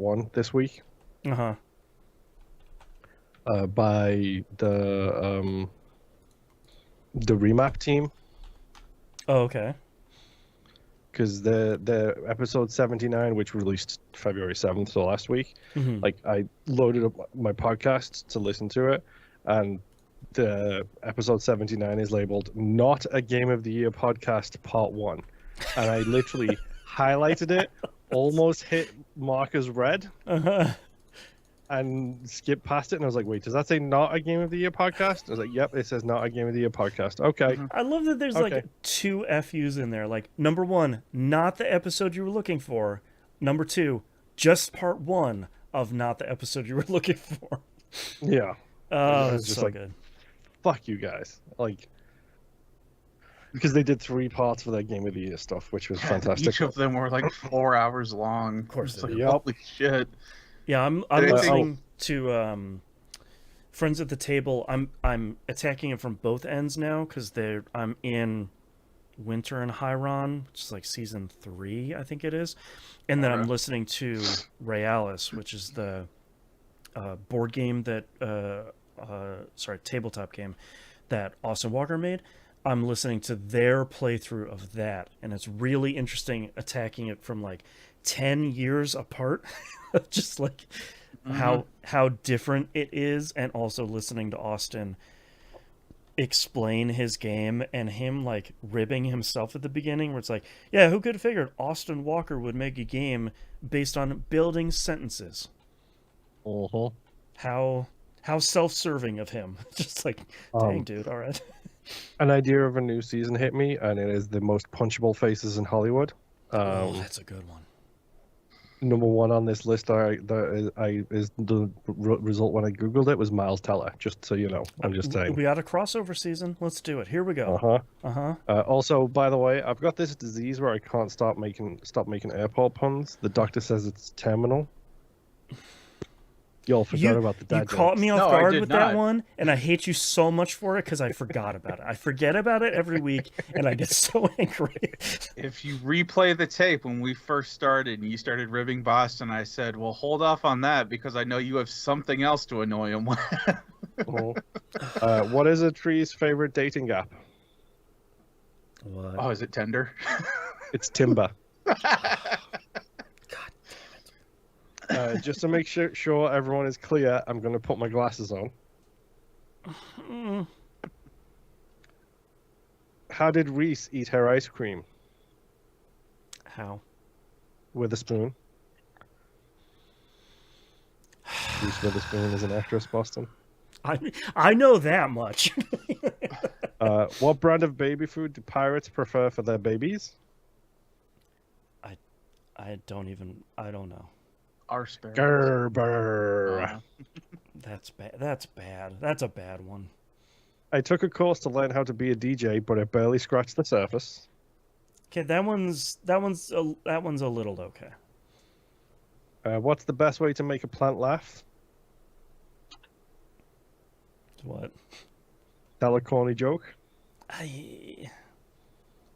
1 this week. Uh-huh. By the remap team, Oh, okay. because the episode 79, which released February 7th, so last week, Mm-hmm. like I loaded up my podcast to listen to it, and the episode 79 is labeled "Not a Game of the Year Podcast Part 1," and I literally highlighted it, almost hit markers red, Uh-huh. and skipped past it, and I was like, wait, does that say not a Game of the Year podcast? I was like, yep, it says not a Game of the Year podcast. Okay. I love that there's Okay. like 2 FUs in there. Like, number 1, not the episode you were looking for. Number 2, just part 1 of not the episode you were looking for. Yeah. Oh, I was that's just so like, good. fuck you guys. Like, because they did 3 parts for their Game of the Year stuff, which was fantastic. Each of them were like 4 hours long. Of course they like, did. Yep. holy shit. Yeah, I'm Anything- listening to Friends at the Table. I'm attacking it from both ends now because I'm in Winter and Hyron, which is like season 3, I think it is, and then I'm listening to Realis, which is the board game that tabletop game that Austin Walker made. I'm listening to their playthrough of that, and it's really interesting attacking it from like 10 years apart. Just like how different it is, and also listening to Austin explain his game and him like ribbing himself at the beginning, where it's like, yeah, who could have figured Austin Walker would make a game based on building sentences? How self-serving of him. Just like, dang, dude, all right. An idea of a new season hit me, and it is the most punchable faces in Hollywood. Oh, that's a good one. Number 1 on this list is the result when I googled it was Miles Teller. Just so you know, I'm just saying. We got a crossover season. Let's do it. Here we go. Also, by the way, I've got this disease where I can't stop making airport puns. The doctor says it's terminal. Y'all forgot about the dad You caught jokes. me off No, I guard did with not. that one, and I hate you so much for it because I forgot about it. I forget about it every week, and I get so angry. If you replay the tape when we first started and you started ribbing Boston, I said, well, hold off on that because I know you have something else to annoy him with. What is a tree's favorite dating app? What? Oh, is it Tender? It's Timber. God Just to make sure everyone is clear, I'm going to put my glasses on. How did Reese eat her ice cream? How? With a spoon. Reese Witherspoon is an actress, Boston. I know that much. What brand of baby food do pirates prefer for their babies? I don't know. Our sparrows. Gerber. That's bad. That's bad. That's a bad one. I took a course to learn how to be a DJ, but it barely scratched the surface. Okay, that one's a little okay. What's the best way to make a plant laugh? What? Tell a corny joke. I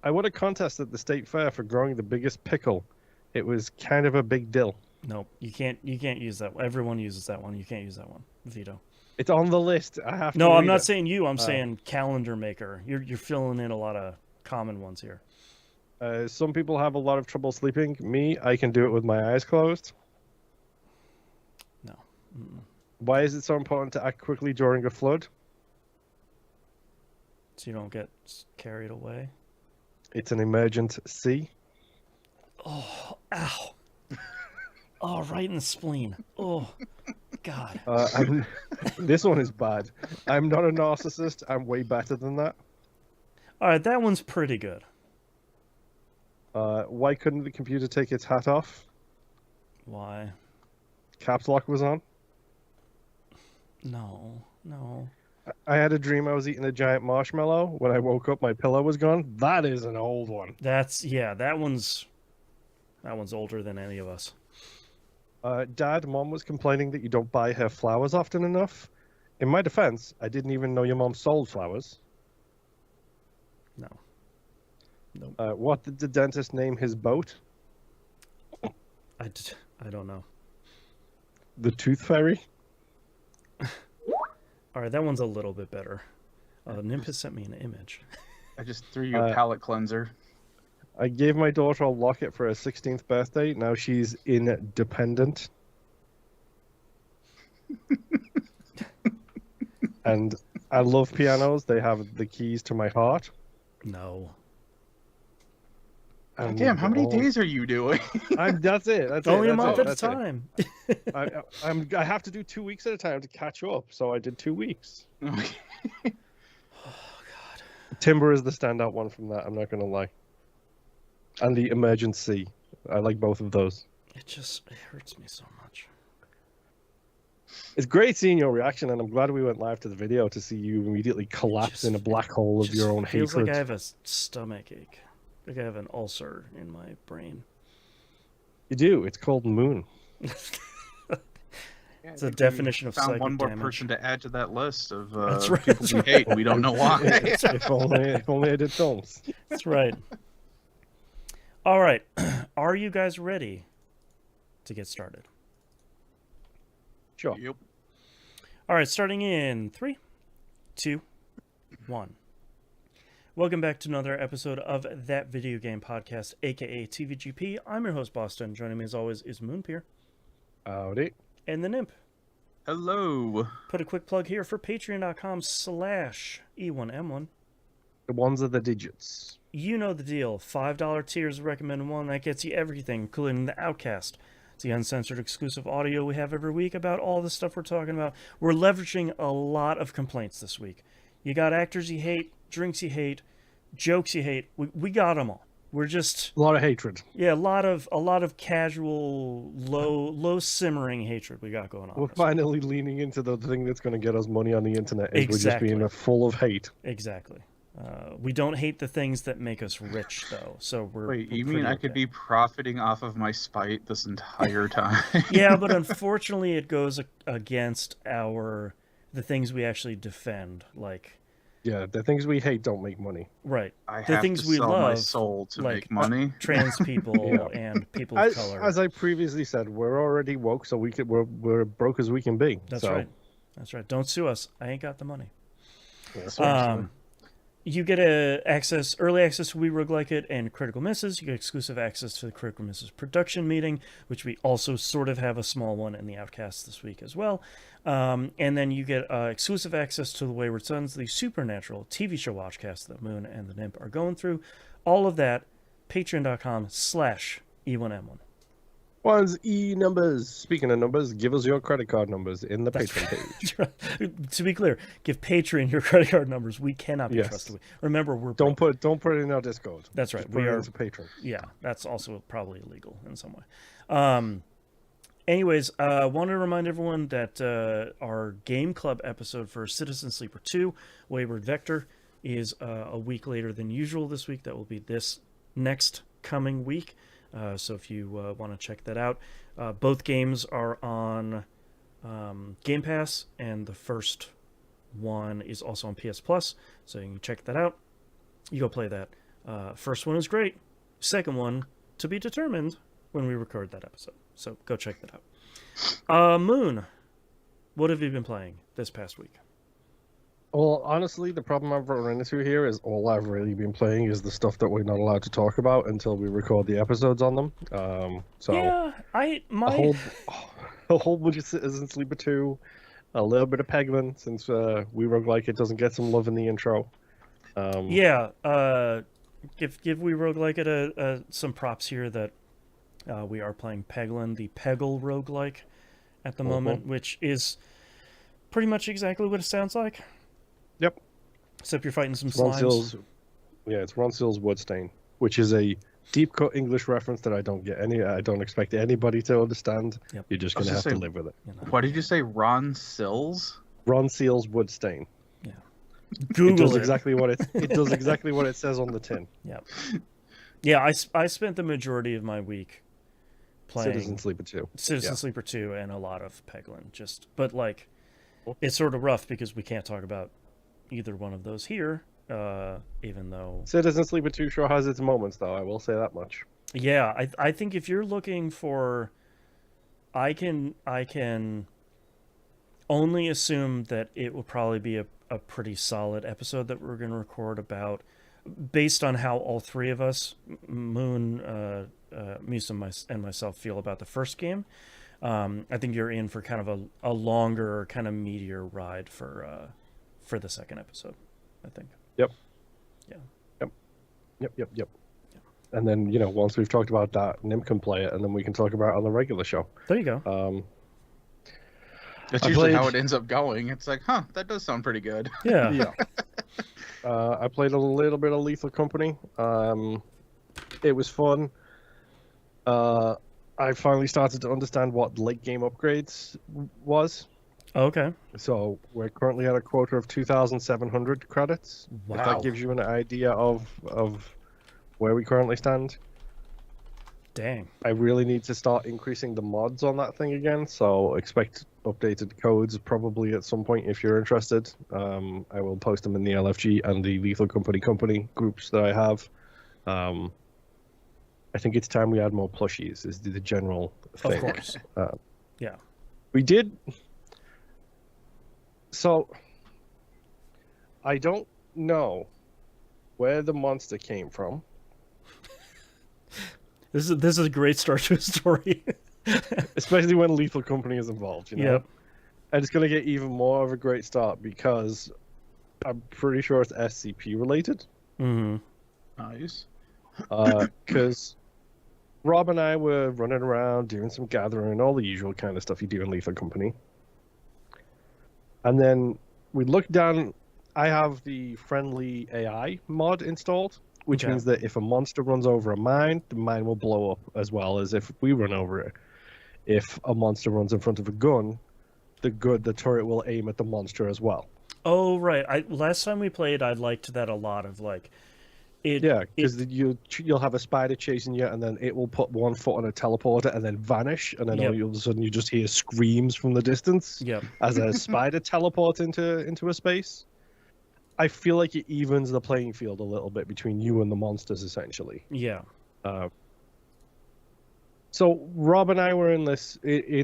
won a contest at the state fair for growing the biggest pickle. It was kind of a big deal. No, you can't use that one. Everyone uses that one. You can't use that one. Veto. It's on the list. I have to. No, I'm read not it. saying you. I'm saying calendar maker. You're filling in a lot of common ones here. Some people have a lot of trouble sleeping. Me, I can do it with my eyes closed. No. Mm-mm. Why is it so important to act quickly during a flood? So you don't get carried away. It's an emergency. Oh, ow. Oh, right in the spleen. Oh, God. This one is bad. I'm not a narcissist. I'm way better than that. All right, that one's pretty good. Why couldn't the computer take its hat off? Why? Caps lock was on. No. I had a dream I was eating a giant marshmallow. When I woke up, my pillow was gone. That is an old one. That one's older than any of us. Dad, Mom was complaining that you don't buy her flowers often enough. In my defense, I didn't even know your mom sold flowers. No. What did the dentist name his boat? I don't know. The Tooth Fairy. All right, that one's a little bit better. Nymph has sent me an image. I just threw you a palate cleanser. I gave my daughter a locket for her 16th birthday. Now she's independent. And I love pianos. They have the keys to my heart. No. God damn, how many days are you doing? That's it. That's Only it. a month at a That's time. I have to do 2 weeks at a time to catch up, so I did 2 weeks. Oh God. Timber is the standout one from that. I'm not gonna lie. And the Emergency. I like both of those. It hurts me so much. It's great seeing your reaction, and I'm glad we went live to the video to see you immediately collapse in a black hole of your own feels hatred. like I have a stomach ache. Like I have an ulcer in my brain. You do. It's called Moon. It's a definition of psychic one more damage. person to add to that list of That's right, people we hate. We don't know why. if only I did films. That's right. All right. Are you guys ready to get started? Sure. Yep. All right, starting in 3, 2, 1. Welcome back to another episode of That Video Game Podcast, aka TVGP. I'm your host, Boston. Joining me as always is Moonpier. Howdy. And the Nymph. Hello. Put a quick plug here for patreon.com/E1M1. The ones are the digits. You know the deal. $5 tiers recommended one. That gets you everything, including the Outcast. It's the uncensored exclusive audio we have every week about all the stuff we're talking about. We're leveraging a lot of complaints this week. You got actors you hate, drinks you hate, jokes you hate. We got them all. We're just A lot of hatred. a lot of casual, low simmering hatred we got going on. We're finally leaning into the thing that's going to get us money on the internet. Is Exactly. We're just being full of hate. Exactly. We don't hate the things that make us rich, though. So Wait, we're you mean pretty I could okay. be profiting off of my spite this entire time? Yeah, but unfortunately, it goes against the things we actually defend. Like, Yeah, the things we hate don't make money. right, I the have things to we sell love, my soul to like make money. trans people and people of color. As I previously said, we're already woke, so we're broke as we can be. That's right. That's right. Don't sue us. I ain't got the money. Yeah, You get early access to We Roguelike It and Critical Misses. You get exclusive access to the Critical Misses production meeting, which we also sort of have a small one in the Outcast this week as well. And then you get exclusive access to the Wayward Sons, the Supernatural TV show watchcast that Moon and the Nymph are going through. All of that, patreon.com/E1M1. One's E numbers. Speaking of numbers, give us your credit card numbers in the Patreon page. That's right. To be clear, give Patreon your credit card numbers. We cannot be Yes. trusted. Remember, we're Don't broke. put it in our Discord. That's right. Just put We it are into Patreon. Yeah, that's also probably illegal in some way. Anyways, wanted to remind everyone that our Game Club episode for Citizen Sleeper 2, Wayward Vector, is a week later than usual this week. That will be this next coming week. So if you want to check that out, both games are on Game Pass, and the first one is also on PS Plus, so you can check that out. You go play that. First one is great. Second one to be determined when we record that episode. So go check that out. Moon, what have you been playing this past week? Well, honestly, the problem I've run into here is all I've really been playing is the stuff that we're not allowed to talk about until we record the episodes on them. Yeah, a whole bunch of Citizen Sleeper 2, a little bit of Pegman, since We Roguelike It doesn't get some love in the intro. Give We Roguelike It some props here that we are playing Peglin, the Peggle roguelike at the moment, which is pretty much exactly what it sounds like. Yep. Except you're fighting some Ron slimes. Seal's, it's Ron Seal's Woodstain, which is a deep cut English reference that I don't expect anybody to understand. Yep. You're just gonna have to live with it. You know. What did you say, Ron Sills? Ron Seal's Woodstain. Yeah. It Google does it. exactly what it does exactly what it says on the tin. Yep. Yeah, I spent the majority of my week playing Citizen Sleeper 2. Citizen Sleeper 2 and a lot of Peglin. But like, it's sort of rough because we can't talk about either one of those here, even though Citizen Sleeper 2 sure has its moments, though. I will say that much. Yeah, I think if you're looking for I can only assume that it will probably be a pretty solid episode that we're going to record about, based on how all three of us, Moon, Musa, and myself, feel about the first game. I think you're in for kind of a longer, kind of meteor ride for the second episode, I think. Yep. Yeah. Yep. And then, once we've talked about that, Nim can play it, and then we can talk about it on the regular show. There you go. That's usually how it ends up going. It's like, that does sound pretty good. Yeah. Yeah. I played a little bit of Lethal Company. It was fun. I finally started to understand what late game upgrades was. Okay. So we're currently at a quota of 2,700 credits. Wow. If that gives you an idea of where we currently stand. Dang. I really need to start increasing the mods on that thing again, so expect updated codes probably at some point if you're interested. I will post them in the LFG and the Lethal Company groups that I have. I think it's time we add more plushies, is the general thing. Of course. Yeah. We did... So, I don't know where the monster came from. This is a great start to a story. Especially when Lethal Company is involved, Yep. And it's going to get even more of a great start because I'm pretty sure it's SCP related. Mm-hmm. Nice. Because Rob and I were running around doing some gathering, all the usual kind of stuff you do in Lethal Company. And then we looked down. I have the friendly AI mod installed, which means that if a monster runs over a mine, the mine will blow up as well as if we run over it. If a monster runs in front of a gun, the turret will aim at the monster as well. Oh, right. Last time we played, I liked that a lot of like... because you'll have a spider chasing you, and then it will put one foot on a teleporter and then vanish, and then all of a sudden you just hear screams from the distance as a spider teleports into a space. I feel like it evens the playing field a little bit between you and the monsters, essentially. Yeah. So Rob and I were in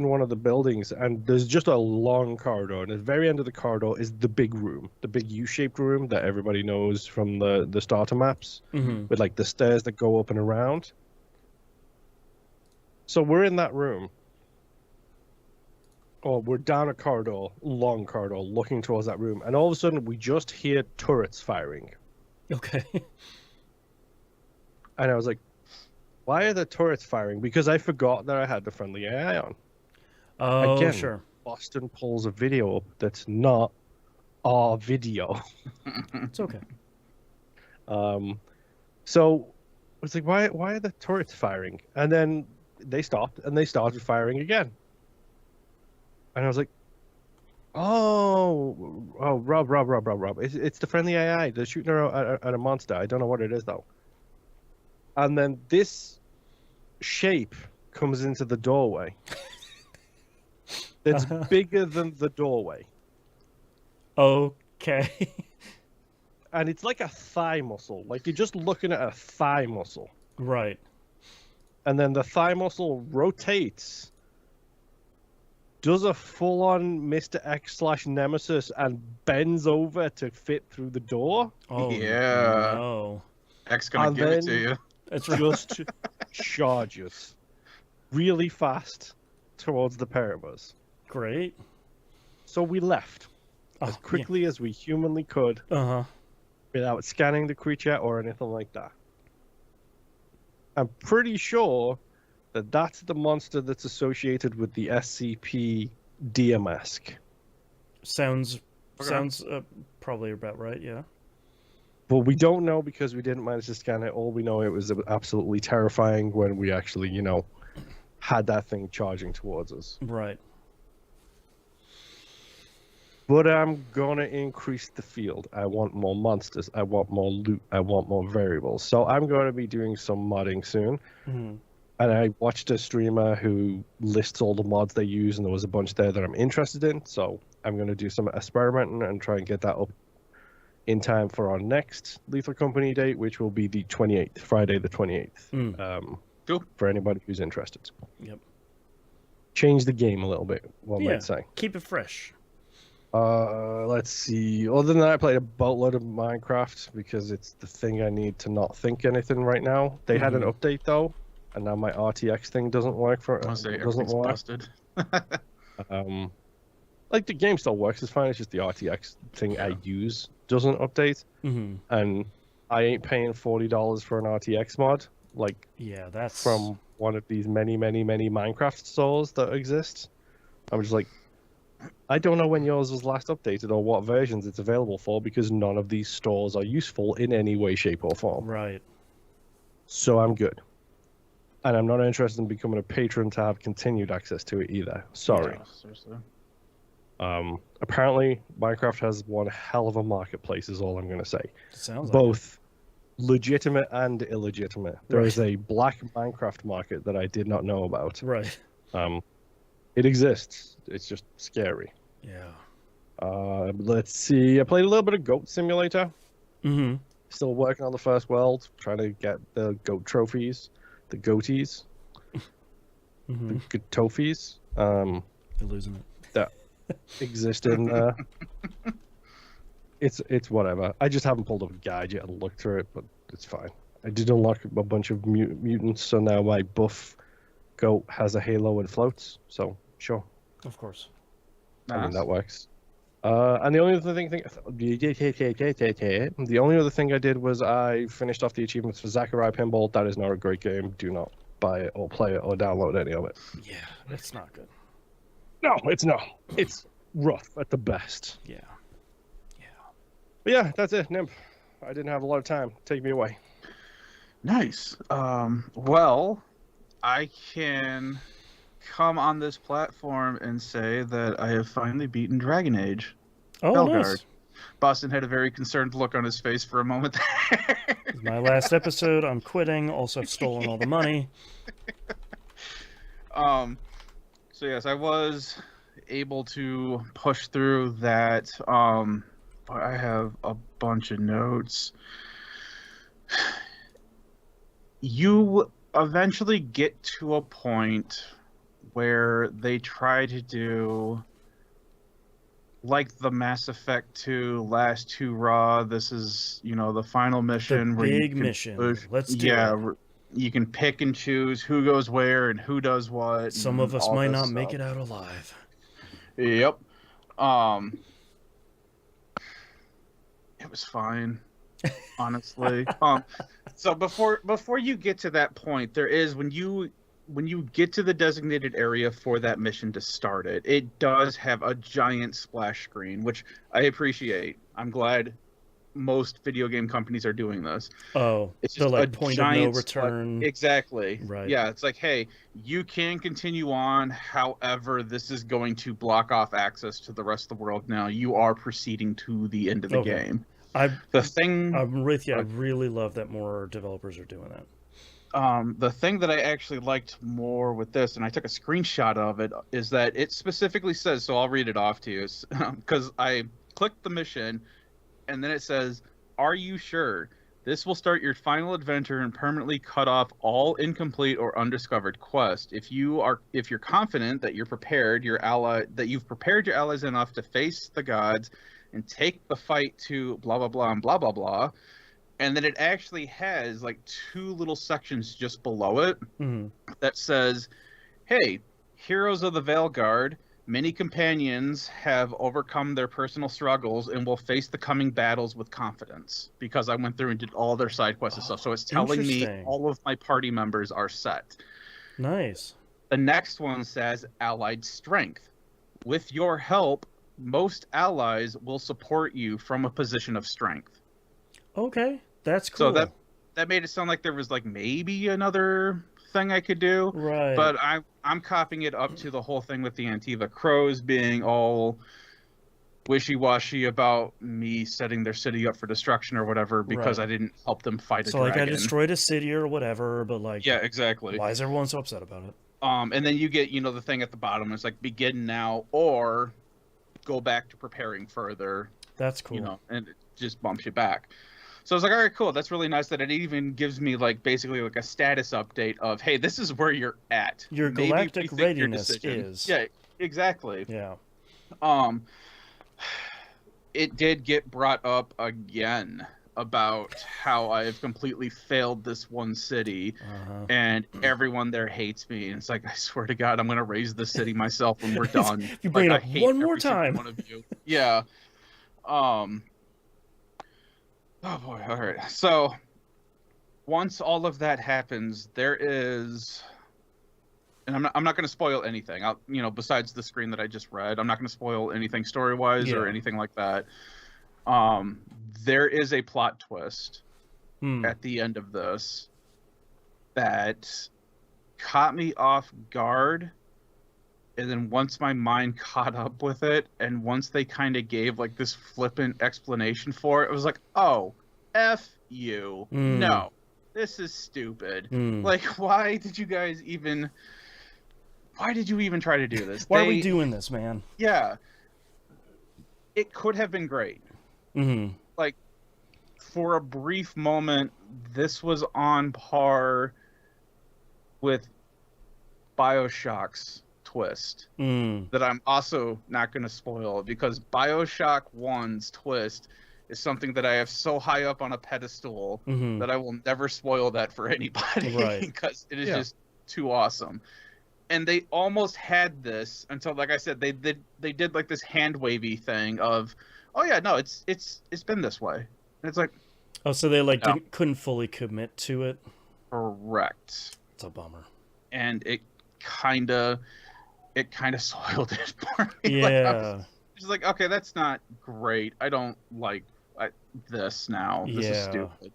one of the buildings, and there's just a long corridor, and at the very end of the corridor is the big room, the big U-shaped room that everybody knows from the starter maps, with like the stairs that go up and around. So we're in that room. Oh, we're down a corridor, long corridor, looking towards that room, and all of a sudden we just hear turrets firing. Okay. And I was like, why are the turrets firing? Because I forgot that I had the friendly AI on. Oh, again, sure. Boston pulls a video up that's not our video. It's okay. So it's like, why are the turrets firing? And then they stopped, and they started firing again. And I was like, oh, Rob. It's the friendly AI. They're shooting at a monster. I don't know what it is, though. And then this shape comes into the doorway. It's bigger than the doorway. Okay. And it's like a thigh muscle. Like you're just looking at a thigh muscle. Right. And then the thigh muscle rotates, does a full-on Mr. X/Nemesis, and bends over to fit through the door. Oh, yeah. No. X gonna give it to you. It's just charges really fast towards the pair of us. Great. So we left as quickly as we humanly could without scanning the creature or anything like that. I'm pretty sure that that's the monster that's associated with the SCP DMS. Sounds probably about right, yeah. But we don't know because we didn't manage to scan it. All we know, it was absolutely terrifying when we actually, had that thing charging towards us. Right. But I'm gonna increase the field. I want more monsters. I want more loot. I want more variables. So I'm going to be doing some modding soon. Mm-hmm. And I watched a streamer who lists all the mods they use, and there was a bunch there that I'm interested in. So I'm going to do some experimenting and try and get that up in time for our next Lethal Company date, which will be the 28th, Friday the 28th. Cool. For anybody who's interested. Yep. change the game a little bit, one Yeah, might say. keep it fresh. Let's see. Other than that, I played a boatload of Minecraft because it's the thing I need to not think anything right now. They had an update though, and now my RTX thing doesn't work for I'll say doesn't everything's work. busted. Like the game still works, it's fine. It's just the RTX thing I use doesn't update, and I ain't paying $40 for an RTX mod. Like, yeah, that's from one of these many Minecraft stores that exist. I'm just like, I don't know when yours was last updated or what versions it's available for because none of these stores are useful in any way, shape, or form. right. So I'm good. And I'm not interested in becoming a patron to have continued access to it either. Sorry. Yeah, seriously. Apparently, Minecraft has one hell of a marketplace, is all I'm going to say. Sounds like Both legitimate and illegitimate. There Right. is a black Minecraft market that I did not know about. right. It exists. It's just scary. Yeah. Let's see. I played a little bit of Goat Simulator. Mm-hmm. Still working on the first world, trying to get the goat trophies, the goatees, the good trophies. You're losing it. That exist in there. It's whatever. I just haven't pulled up a guide yet and looked through it, but it's fine. I did unlock a bunch of mutants, so now my buff goat has a halo and floats. So sure, Of course. I mean that works. And the only other thing I did was I finished off the achievements for Zaccaria Pinball. That is not a great game. Do not buy it or play it or download any of it. Yeah, it's not good. No, it's not. It's rough at the best. Yeah. But yeah, that's it, Nimp. I didn't have a lot of time. Take me away. Nice. Well, I can come on this platform and say that I have finally beaten Dragon Age. Oh, Veilguard. nice. Boston had a very concerned look on his face for a moment there. My last episode, I'm quitting. Also, I've stolen all the money. So yes, I was able to push through that. I have a bunch of notes. You eventually get to a point where they try to do like the Mass Effect 2 Last 2 Raw. This is, the final mission. The big mission. Let's do it. You can pick and choose who goes where and who does what. Some of us might not make it out alive. Yep. It was fine, honestly. So before you get to that point, there is when you get to the designated area for that mission to start it, it does have a giant splash screen, which I appreciate. I'm glad most video game companies are doing this. Oh, it's the just like point of no return. Exactly. Right. Yeah, it's like, hey, you can continue on. However, this is going to block off access to the rest of the world now. You are proceeding to the end of the game. I'm with you. I uh, really love that more developers are doing that. The thing that I actually liked more with this, and I took a screenshot of it, is that it specifically says, so I'll read it off to you, because I clicked the mission, and then it says, "Are you sure? This will start your final adventure and permanently cut off all incomplete or undiscovered quests. If you're confident that you've prepared your allies enough to face the gods and take the fight to blah blah blah and blah blah blah." And then it actually has like two little sections just below it that says, "Hey, heroes of the Veilguard, many companions have overcome their personal struggles and will face the coming battles with confidence." Because I went through and did all their side quests and stuff. So it's telling me all of my party members are set. Nice. The next one says allied strength. With your help, most allies will support you from a position of strength. Okay. That's cool. So that made it sound like there was like maybe another thing I could do. Right. But I'm copying it up to the whole thing with the Antiva Crows being all wishy-washy about me setting their city up for destruction or whatever because I didn't help them fight a dragon. So like I destroyed a city or whatever, but like yeah, exactly. Why is everyone so upset about it? And then you get the thing at the bottom. It's like begin now or go back to preparing further. That's cool. And it just bumps you back. So I was like, all right, cool. That's really nice that it even gives me like basically like a status update of, hey, this is where you're at. Your Maybe galactic rethink your readiness decision. is. Yeah, exactly. Yeah. Um, it did get brought up again about how I've completely failed this one city, and everyone there hates me. And it's like, I swear to God, I'm gonna raise this city myself when we're done. You bring like, it up one more time. One of you. Yeah. Oh boy. All right. So once all of that happens, there is, and I'm not going to spoil anything. Besides the screen that I just read, I'm not going to spoil anything story wise or anything like that. There is a plot twist at the end of this that caught me off guard. And then once my mind caught up with it, and once they kind of gave like this flippant explanation for it, it was like, oh, F you. No, this is stupid. Like, why did you even try to do this? Why are we doing this, man? Yeah. It could have been great. Like, for a brief moment, this was on par with BioShock's twist that I'm also not going to spoil, because BioShock 1's twist is something that I have so high up on a pedestal that I will never spoil that for anybody because it is just too awesome. And they almost had this until, like I said, they did like this hand wavy thing of, oh yeah, no, it's been this way. And it's like, oh, so they like couldn't fully commit to it. Correct. It's a bummer. And it kind of soiled it for me. Yeah. Like, I was just like, okay, that's not great. I don't like this now. This is stupid.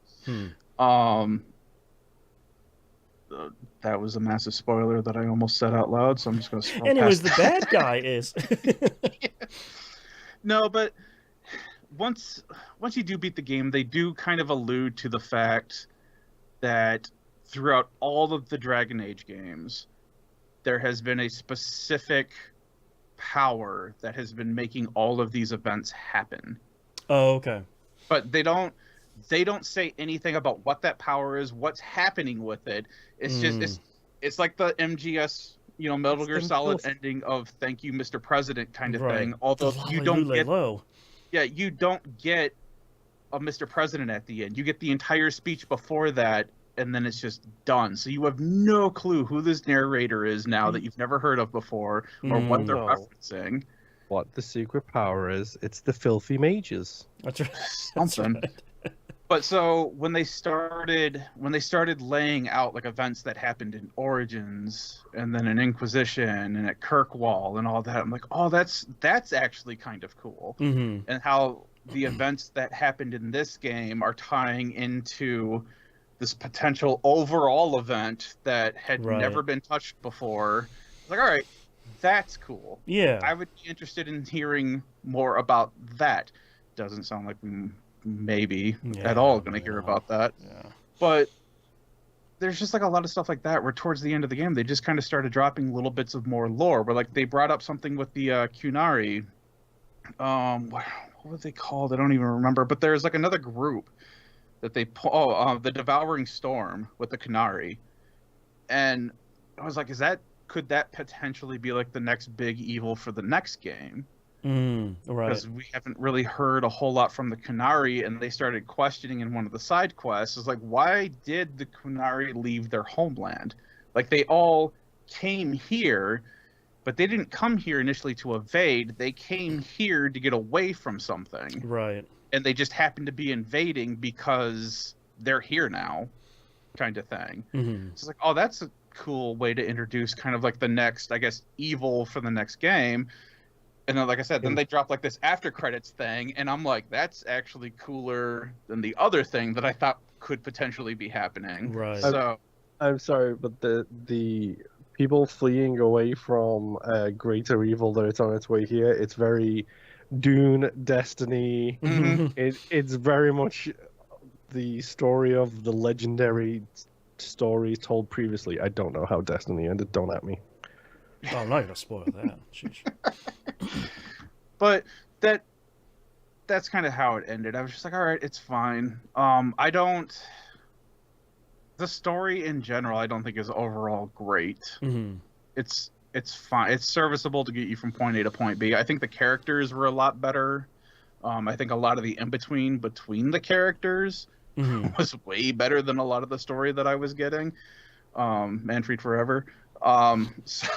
That was a massive spoiler that I almost said out loud, so I'm just going to scroll Anyways, past the bad guy is. No, but once you do beat the game, they do kind of allude to the fact that throughout all of the Dragon Age games, there has been a specific power that has been making all of these events happen. Oh, okay. But they don't say anything about what that power is, what's happening with it. It's just it's like the MGS, Metal Gear Solid ending of "Thank you, Mr. President" kind of thing. Although you don't get you don't get a Mr. President at the end. You get the entire speech before that, and then it's just done. So you have no clue who this narrator is now that you've never heard of before, or what they're referencing. What the secret power is? It's the filthy mages. That's right. Something. That's right. But so when they started laying out like events that happened in Origins and then in Inquisition and at Kirkwall and all that, I'm like, oh, that's actually kind of cool. And how the events that happened in this game are tying into this potential overall event that had never been touched before. Like, all right, that's cool. Yeah, I would be interested in hearing more about that. Doesn't sound like we maybe at all going to hear about that. Yeah. But there's just like a lot of stuff like that where towards the end of the game they just kind of started dropping little bits of more lore, where like they brought up something with the Qunari. What were they called? I don't even remember. But there's like another group that they the Devouring Storm with the Qunari. And I was like, could that potentially be like the next big evil for the next game? Right. Because we haven't really heard a whole lot from the Qunari, and they started questioning in one of the side quests. It's like, why did the Qunari leave their homeland? Like, they all came here, but they didn't come here initially to evade. They came here to get away from something. Right. And they just happened to be invading because they're here now, kind of thing. It's like, oh, that's a cool way to introduce kind of like the next, I guess, evil for the next game. And then, like I said, then they drop like this after credits thing, and I'm like, that's actually cooler than the other thing that I thought could potentially be happening. Right. So I'm sorry, but the people fleeing away from greater evil that it's on its way here, it's very Dune, Destiny. It's very much the story of the legendary stories told previously. I don't know how Destiny ended. Don't at me. Oh, I'm not gonna spoil that. But that's kind of how it ended. I was just like, all right, it's fine. The story in general, I don't think is overall great. Mm-hmm. It's fine. It's serviceable to get you from point A to point B. I think the characters were a lot better. I think a lot of the in-between between the characters was way better than a lot of the story that I was getting. Manfred Forever. So,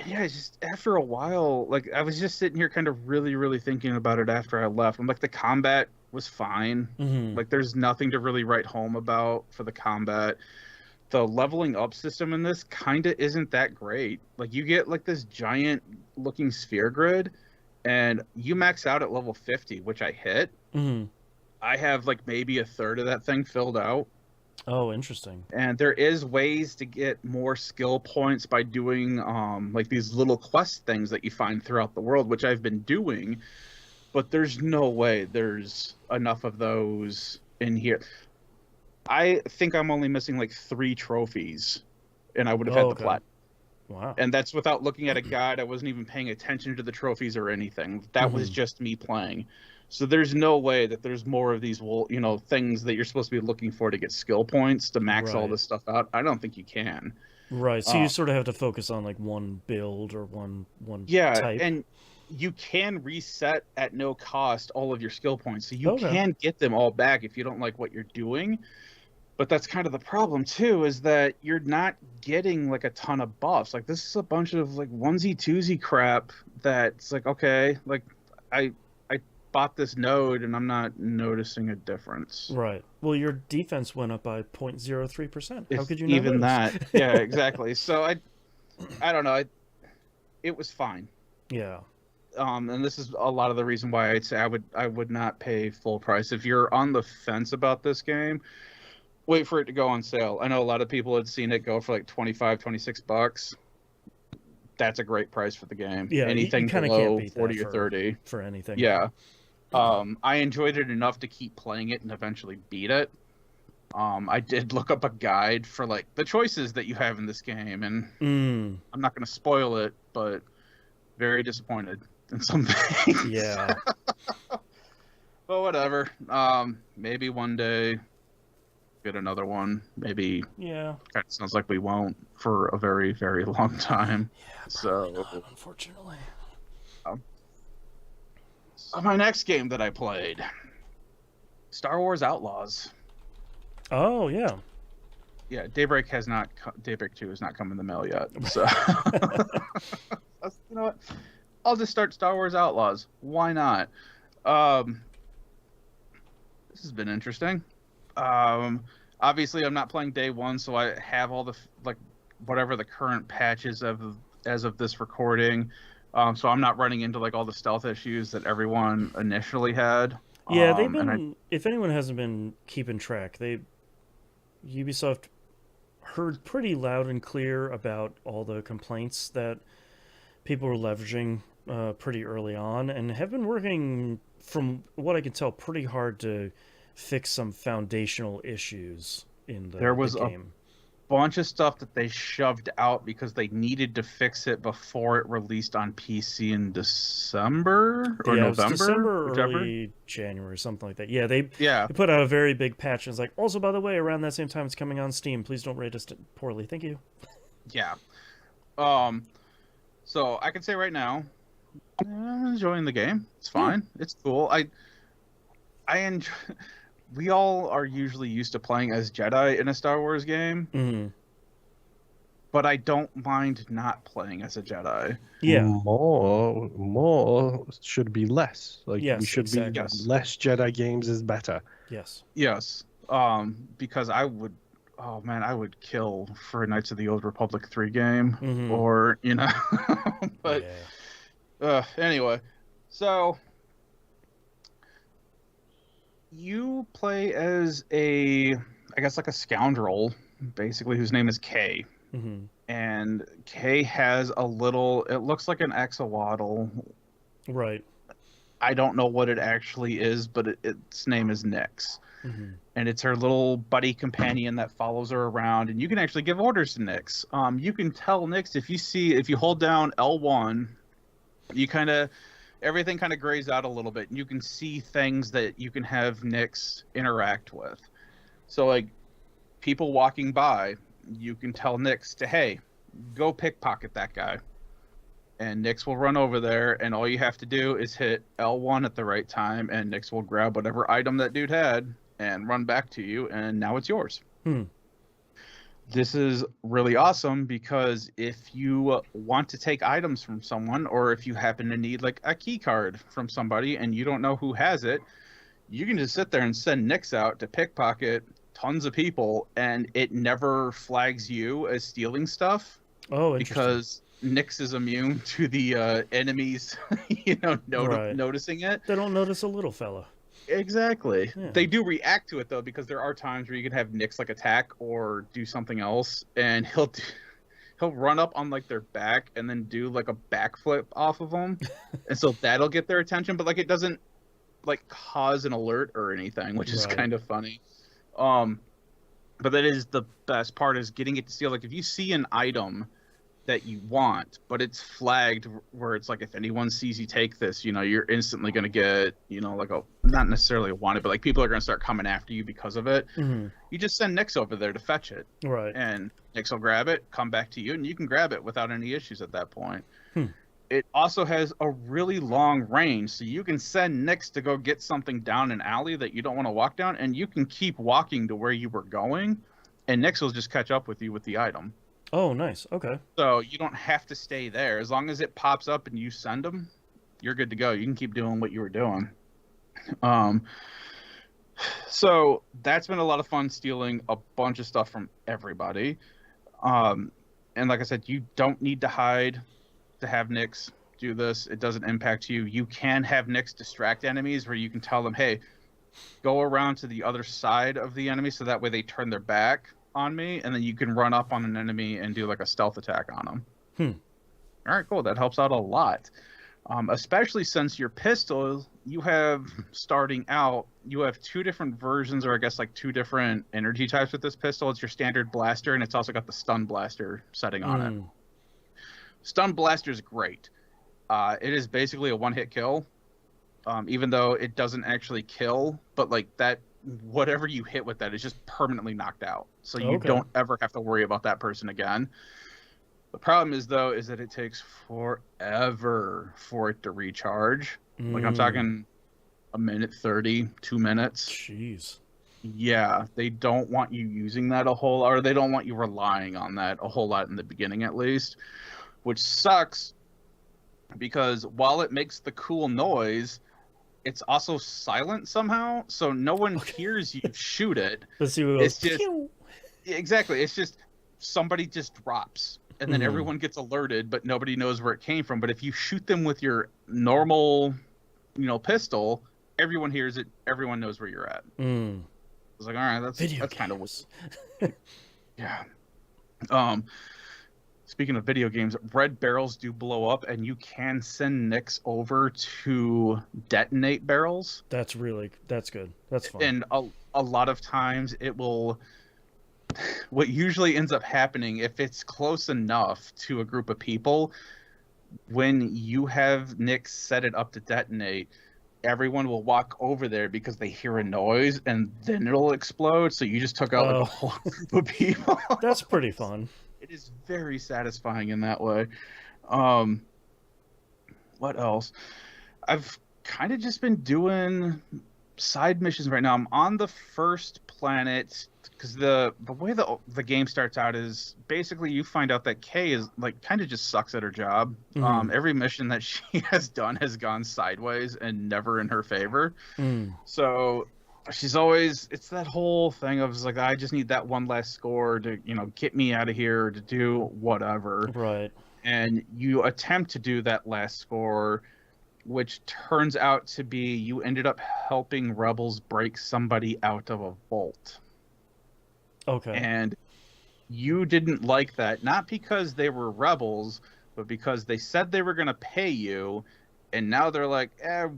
yeah, just after a while, like I was just sitting here kind of really, really thinking about it after I left. I'm like, the combat was fine. Like there's nothing to really write home about for the combat. The leveling up system in this kind of isn't that great. Like you get like this giant looking sphere grid and you max out at level 50, which I hit. I have like maybe a third of that thing filled out. Oh, interesting. And there is ways to get more skill points by doing like these little quest things that you find throughout the world, which I've been doing, but there's no way there's enough of those in here. I think I'm only missing like 3 trophies and I would have had the plat. Wow. And that's without looking at a guide. I wasn't even paying attention to the trophies or anything. That was just me playing. So there's no way that there's more of these, you know, things that you're supposed to be looking for to get skill points to max all this stuff out. I don't think you can. Right. So you sort of have to focus on like one build or one type. And you can reset at no cost all of your skill points. So you can get them all back if you don't like what you're doing. But that's kind of the problem too, is that you're not getting like a ton of buffs. Like this is a bunch of like onesie twosie crap that's like, okay, like I bought this node and I'm not noticing a difference. Right. Well, your defense went up by 0.03%. How could you not even notice? That? Yeah, exactly. So I don't know. It was fine. Yeah. And this is a lot of the reason why I'd say I would not pay full price. If you're on the fence about this game, wait for it to go on sale. I know a lot of people had seen it go for like $25-$26. That's a great price for the game. Yeah, anything you below can't beat 40 that or 30 for anything. Yeah. I enjoyed it enough to keep playing it and eventually beat it. I did look up a guide for like the choices that you have in this game, and I'm not going to spoil it, but very disappointed in some things. Yeah. But whatever. Maybe one day get another one. Maybe. Yeah. Kind of sounds like we won't for a very, very long time. Yeah, so not, unfortunately. So my next game that I played, Star Wars Outlaws. Oh yeah. Yeah, Daybreak 2 has not come in the mail yet. So you know what? I'll just start Star Wars Outlaws. Why not? This has been interesting. Obviously I'm not playing day one, so I have all the whatever the current patches as of this recording. So I'm not running into like all the stealth issues that everyone initially had. Yeah, they've been. If anyone hasn't been keeping track, Ubisoft heard pretty loud and clear about all the complaints that people were leveraging pretty early on, and have been working, from what I can tell, pretty hard to fix some foundational issues in the game. There was a bunch of stuff that they shoved out because they needed to fix it before it released on PC in December or November, December, whichever. Early January, something like that. Yeah, they Yeah. put out a very big patch, and it's like, also, by the way, around that same time it's coming on Steam. Please don't rate us poorly. Thank you. Yeah. So I can say right now, I'm enjoying the game. It's fine. It's cool. I enjoy. We all are usually used to playing as Jedi in a Star Wars game, but I don't mind not playing as a Jedi. Yeah, more should be less. Like Yes, we should exactly. be Yes. less Jedi games is better. yes. Yes. Because I would kill for a Knights of the Old Republic 3 game, or but anyway, so. You play as I guess like a scoundrel, basically, whose name is Kay. And Kay has it looks like an axolotl. Right. I don't know what it actually is, but its name is Nyx. And it's her little buddy companion that follows her around, and you can actually give orders to Nyx. You can tell Nyx if you hold down L1 You everything kind of grays out a little bit, and you can see things that you can have Nyx interact with. So like people walking by, you can tell Nyx to, hey, go pickpocket that guy. And Nyx will run over there, and all you have to do is hit L1 at the right time, and Nyx will grab whatever item that dude had and run back to you, and now it's yours. This is really awesome because if you want to take items from someone, or if you happen to need like a key card from somebody and you don't know who has it, you can just sit there and send Nyx out to pickpocket tons of people, and it never flags you as stealing stuff. Oh, interesting. Because Nyx is immune to the enemies, noticing it. They don't notice a little fella. Exactly. Yeah. They do react to it though, because there are times where you can have Nyx like attack or do something else, and he'll run up on like their back and then do like a backflip off of them, and so that'll get their attention. But like it doesn't like cause an alert or anything, which is kind of funny. But that is the best part, is getting it to steal. Like if you see an item that you want, but it's flagged where it's like, if anyone sees you take this, you're instantly going to get, like not necessarily a wanted, but like people are going to start coming after you because of it. You just send Nyx over there to fetch it. Right. And Nyx will grab it, come back to you, and you can grab it without any issues at that point. It also has a really long range, so you can send Nyx to go get something down an alley that you don't want to walk down, and you can keep walking to where you were going, and Nyx will just catch up with you with the item. Oh, nice. Okay. So you don't have to stay there. As long as it pops up and you send them, you're good to go. You can keep doing what you were doing. So that's been a lot of fun, stealing a bunch of stuff from everybody. And like I said, you don't need to hide to have Nyx do this. It doesn't impact you. You can have Nyx distract enemies, where you can tell them, hey, go around to the other side of the enemy, so that way they turn their back on me, and then you can run up on an enemy and do like a stealth attack on them. All right, cool. That helps out a lot. Especially since your pistol, you have starting out, you have two different versions, or I guess like two different energy types with this pistol. It's your standard blaster, and it's also got the stun blaster setting on it. Stun blaster is great. It is basically a one-hit kill, even though it doesn't actually kill, but like that, whatever you hit with that is just permanently knocked out, so you don't ever have to worry about that person again. The problem is though, is that it takes forever for it to recharge. Like I'm talking a minute 30, 2 minutes. Jeez. Yeah, they don't want you using that a whole, or they don't want you relying on that a whole lot in the beginning at least, which sucks, because while it makes the cool noise, it's also silent somehow, so no one hears you shoot it. It's just exactly. It's just somebody just drops, and then everyone gets alerted, but nobody knows where it came from. But if you shoot them with your normal, pistol, everyone hears it. Everyone knows where you're at. It's like, all right, that's kind of weird. Yeah. Speaking of video games, red barrels do blow up, and you can send Nyx over to detonate barrels. That's good. That's fun. And a lot of times it will... What usually ends up happening, if it's close enough to a group of people, when you have Nyx set it up to detonate, everyone will walk over there because they hear a noise, and then it'll explode. So you just took out like a whole group of people. That's pretty fun. It is very satisfying in that way. What else? I've kind of just been doing side missions right now. I'm on the first planet, because the way the game starts out is basically you find out that Kay is like kind of just sucks at her job. Every mission that she has done has gone sideways and never in her favor. So she's always, it's that whole thing of like, I just need that one last score to, get me out of here, to do whatever. Right. And you attempt to do that last score, which turns out to be you ended up helping rebels break somebody out of a vault. Okay. And you didn't like that, not because they were rebels, but because they said they were going to pay you, and now they're like,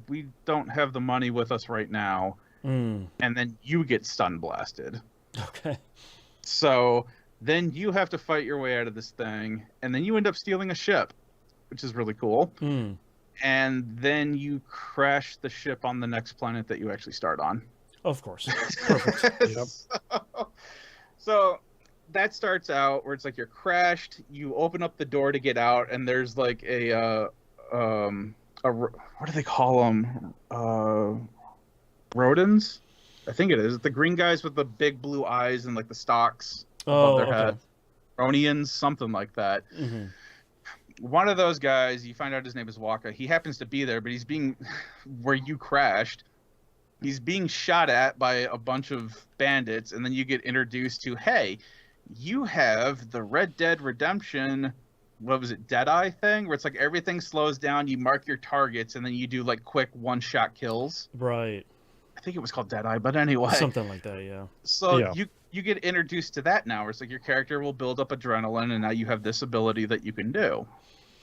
we don't have the money with us right now. And then you get stun blasted. Okay. So then you have to fight your way out of this thing, and then you end up stealing a ship, which is really cool. and then you crash the ship on the next planet that you actually start on. Of course. Perfect. Yep. So that starts out where it's like you're crashed, you open up the door to get out, and there's like a what do they call them? Rodents? I think it is. The green guys with the big blue eyes and like the stalks above their head. Ronians, something like that. Mm-hmm. One of those guys, you find out his name is Waka. He happens to be there, but he's being where you crashed. He's being shot at by a bunch of bandits, and then you get introduced to, hey, you have the Red Dead Redemption, what was it, Deadeye thing, where it's like everything slows down, you mark your targets, and then you do like quick one-shot kills. Right. I think it was called Deadeye, but anyway. Something like that, yeah. So Yeah. you get introduced to that now, where it's like your character will build up adrenaline, and now you have this ability that you can do.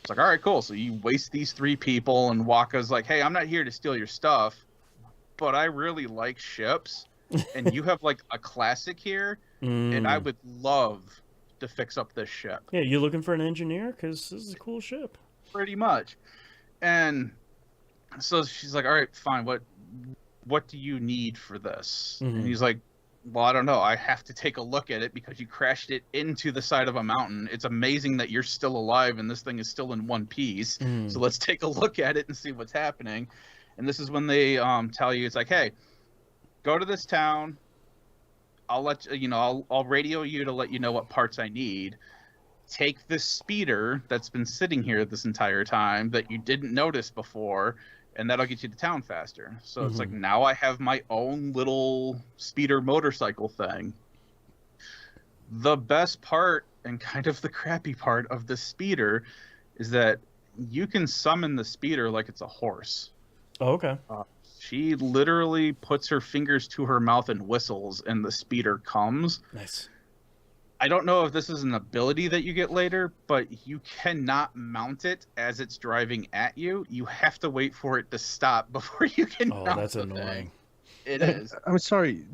It's like, all right, cool. So you waste these 3 people, and Waka's like, hey, I'm not here to steal your stuff, but I really like ships, and you have like a classic here, and I would love to fix up this ship. Yeah, you looking for an engineer? Because this is a cool ship. Pretty much. And so she's like, all right, fine. What do you need for this? Mm-hmm. And he's like, well, I don't know. I have to take a look at it because you crashed it into the side of a mountain. It's amazing that you're still alive and this thing is still in one piece. So let's take a look at it and see what's happening. And this is when they tell you, it's like, hey, go to this town. I'll let you know, I'll radio you to let you know what parts I need. Take this speeder that's been sitting here this entire time that you didn't notice before, and that'll get you to town faster. So it's like, now I have my own little speeder motorcycle thing. The best part, and kind of the crappy part of the speeder, is that you can summon the speeder like it's a horse. Oh, okay. She literally puts her fingers to her mouth and whistles, and the speeder comes. Nice. I don't know if this is an ability that you get later, but you cannot mount it as it's driving at you. You have to wait for it to stop before you can mount that's the annoying. thing. It is. I'm sorry.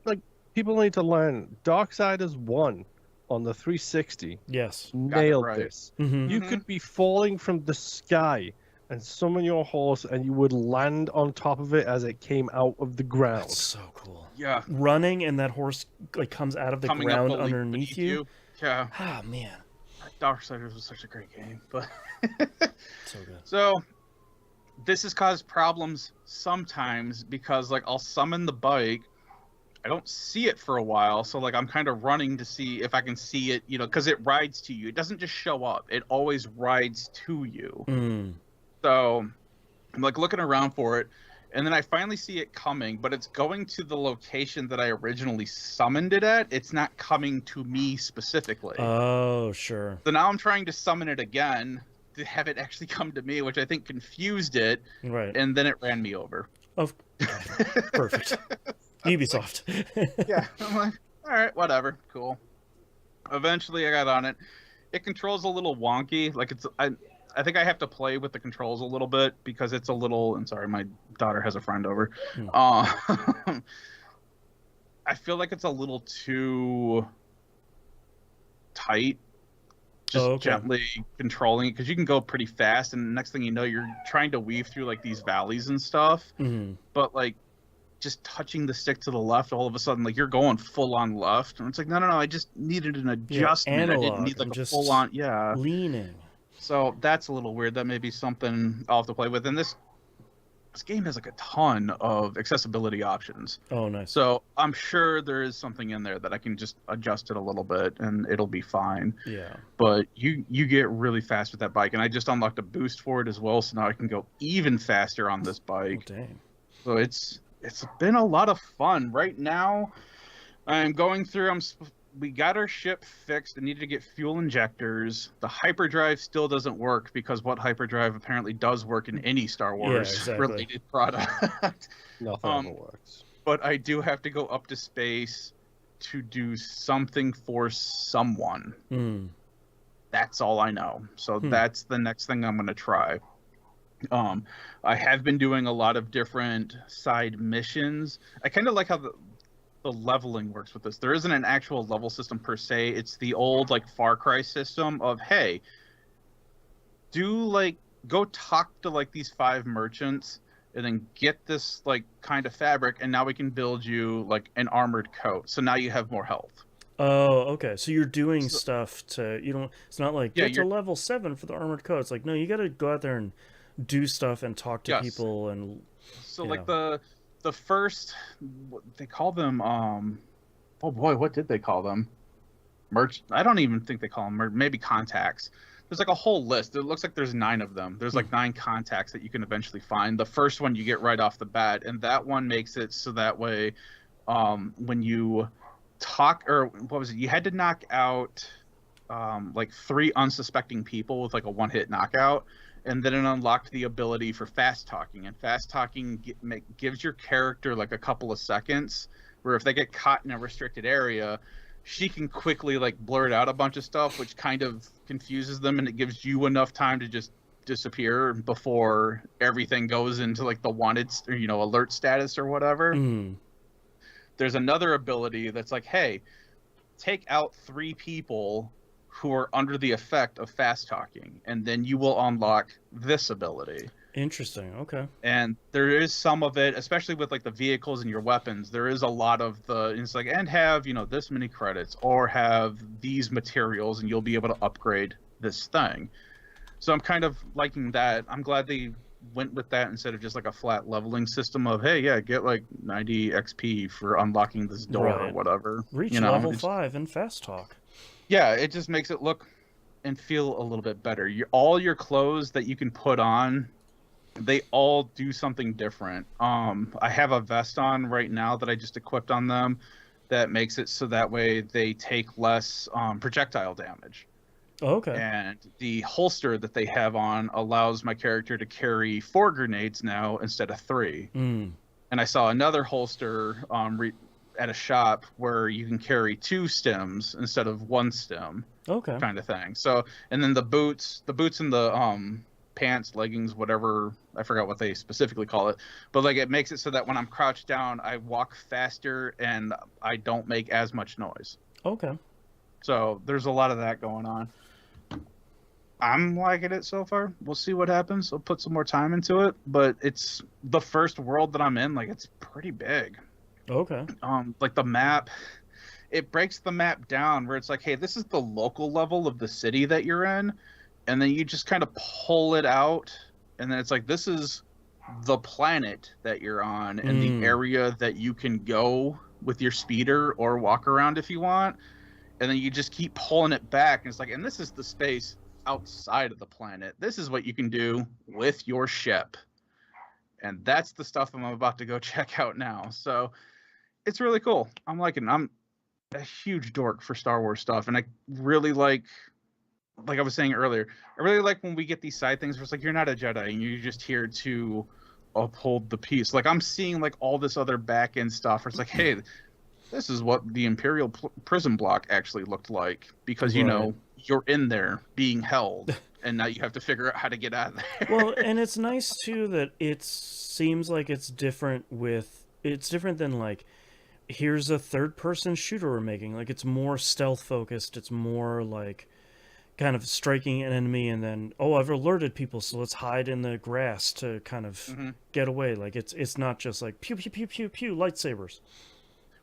Like, people need to learn. Darksiders 1 on the 360 Yes. nailed right. this. Mm-hmm. You could be falling from the sky and summon your horse, and you would land on top of it as it came out of the ground. That's so cool. Yeah. Running and that horse like comes out of the Coming ground up underneath you. Yeah. Ah, man. Darksiders was such a great game, but So good. so this has caused problems sometimes because like I'll summon the bike, I don't see it for a while, so like I'm kind of running to see if I can see it, because it rides to you. It doesn't just show up; it always rides to you. So I'm like looking around for it, and then I finally see it coming, but it's going to the location that I originally summoned it at. It's not coming to me specifically. Oh, sure. So now I'm trying to summon it again to have it actually come to me, which I think confused it, Right. and then it ran me over. Perfect. Ubisoft. Yeah, I'm like, all right, whatever, cool. Eventually, I got on it. It controls a little wonky. Like I think I have to play with the controls a little bit because it's a little. I'm sorry, my daughter has a friend over. I feel like it's a little too tight. Just gently controlling it because you can go pretty fast, and the next thing you know, you're trying to weave through like these valleys and stuff. But like, just touching the stick to the left, all of a sudden, like you're going full on left, and it's like, no, I just needed an adjustment. I didn't need like a full on, leaning. So that's a little weird. That may be something I'll have to play with. And this game has like a ton of accessibility options. Oh, nice. So I'm sure there is something in there that I can just adjust it a little bit and it'll be fine. Yeah. But you get really fast with that bike, and I just unlocked a boost for it as well, so now I can go even faster on this bike. Oh, dang. So it's been a lot of fun. Right now, I'm going through. We got our ship fixed. I needed to get fuel injectors. The hyperdrive still doesn't work because what hyperdrive apparently does work in any Star Wars related product. Nothing ever works. But I do have to go up to space to do something for someone. That's all I know. So that's the next thing I'm going to try. I have been doing a lot of different side missions. I kind of like how the leveling works with this. There isn't an actual level system per se. It's the old like Far Cry system of, hey, do like go talk to like these 5 merchants and then get this like kind of fabric, and now we can build you like an armored coat. So now you have more health. Oh, okay. So you're doing stuff to, you don't, it's not like Yeah, get to level 7 for the armored coat. It's like, no, you got to go out there and do stuff and talk to people. And so like the first, they call them oh boy, what did they call them? I don't even think they call them maybe contacts. There's like a whole list. It looks like there's 9 of them. There's like 9 contacts that you can eventually find. The first one you get right off the bat, and that one makes it so that way when you talk, or what was it, you had to knock out like 3 unsuspecting people with like a 1-hit knockout, and then it unlocked the ability for fast talking. And fast talking gives your character like a couple of seconds where if they get caught in a restricted area, she can quickly like blurt out a bunch of stuff, which kind of confuses them, and it gives you enough time to just disappear before everything goes into like the wanted, or, you know, alert status or whatever. There's another ability that's like, hey, take out 3 people who are under the effect of fast talking, and then you will unlock this ability. Interesting. Okay. And there is some of it, especially with like the vehicles and your weapons, there is a lot of it's like, and have, you know, this many credits or have these materials and you'll be able to upgrade this thing. So I'm kind of liking that. I'm glad they went with that instead of just like a flat leveling system of, hey, yeah, get like 90 XP for unlocking this door or whatever. Reach level 5 in fast talk. Yeah, it just makes it look and feel a little bit better. All your clothes that you can put on, they all do something different. I have a vest on right now that I just equipped on them that makes it so that way they take less projectile damage. Oh, okay. And the holster that they have on allows my character to carry 4 grenades now instead of 3. And I saw another holster at a shop where you can carry 2 stems instead of 1 stem. Okay. Kind of thing. So, and then the boots and the pants, leggings, whatever, I forgot what they specifically call it, but like it makes it so that when I'm crouched down, I walk faster and I don't make as much noise. Okay. So there's a lot of that going on. I'm liking it so far. We'll see what happens. I'll put some more time into it, but it's the first world that I'm in. Like, it's pretty big. Okay. Like the map, it breaks the map down where it's like, hey, this is the local level of the city that you're in. And then you just kind of pull it out, and then it's like, this is the planet that you're on and the area that you can go with your speeder or walk around if you want. And then you just keep pulling it back, and it's like, and this is the space outside of the planet. This is what you can do with your ship. And that's the stuff I'm about to go check out now. So it's really cool. I'm liking it. I'm a huge dork for Star Wars stuff, and I really like I was saying earlier, I really like when we get these side things where it's like, you're not a Jedi and you're just here to uphold the peace. Like, I'm seeing like all this other back end stuff where it's like, hey, this is what the Imperial prison block actually looked like, because you know you're in there being held and now you have to figure out how to get out of there. Well, and it's nice too that it seems like it's different than like, here's a third person shooter we're making. Like, it's more stealth focused. It's more like kind of striking an enemy and then, oh, I've alerted people, so let's hide in the grass to kind of get away. Like, it's not just like pew pew pew pew pew lightsabers.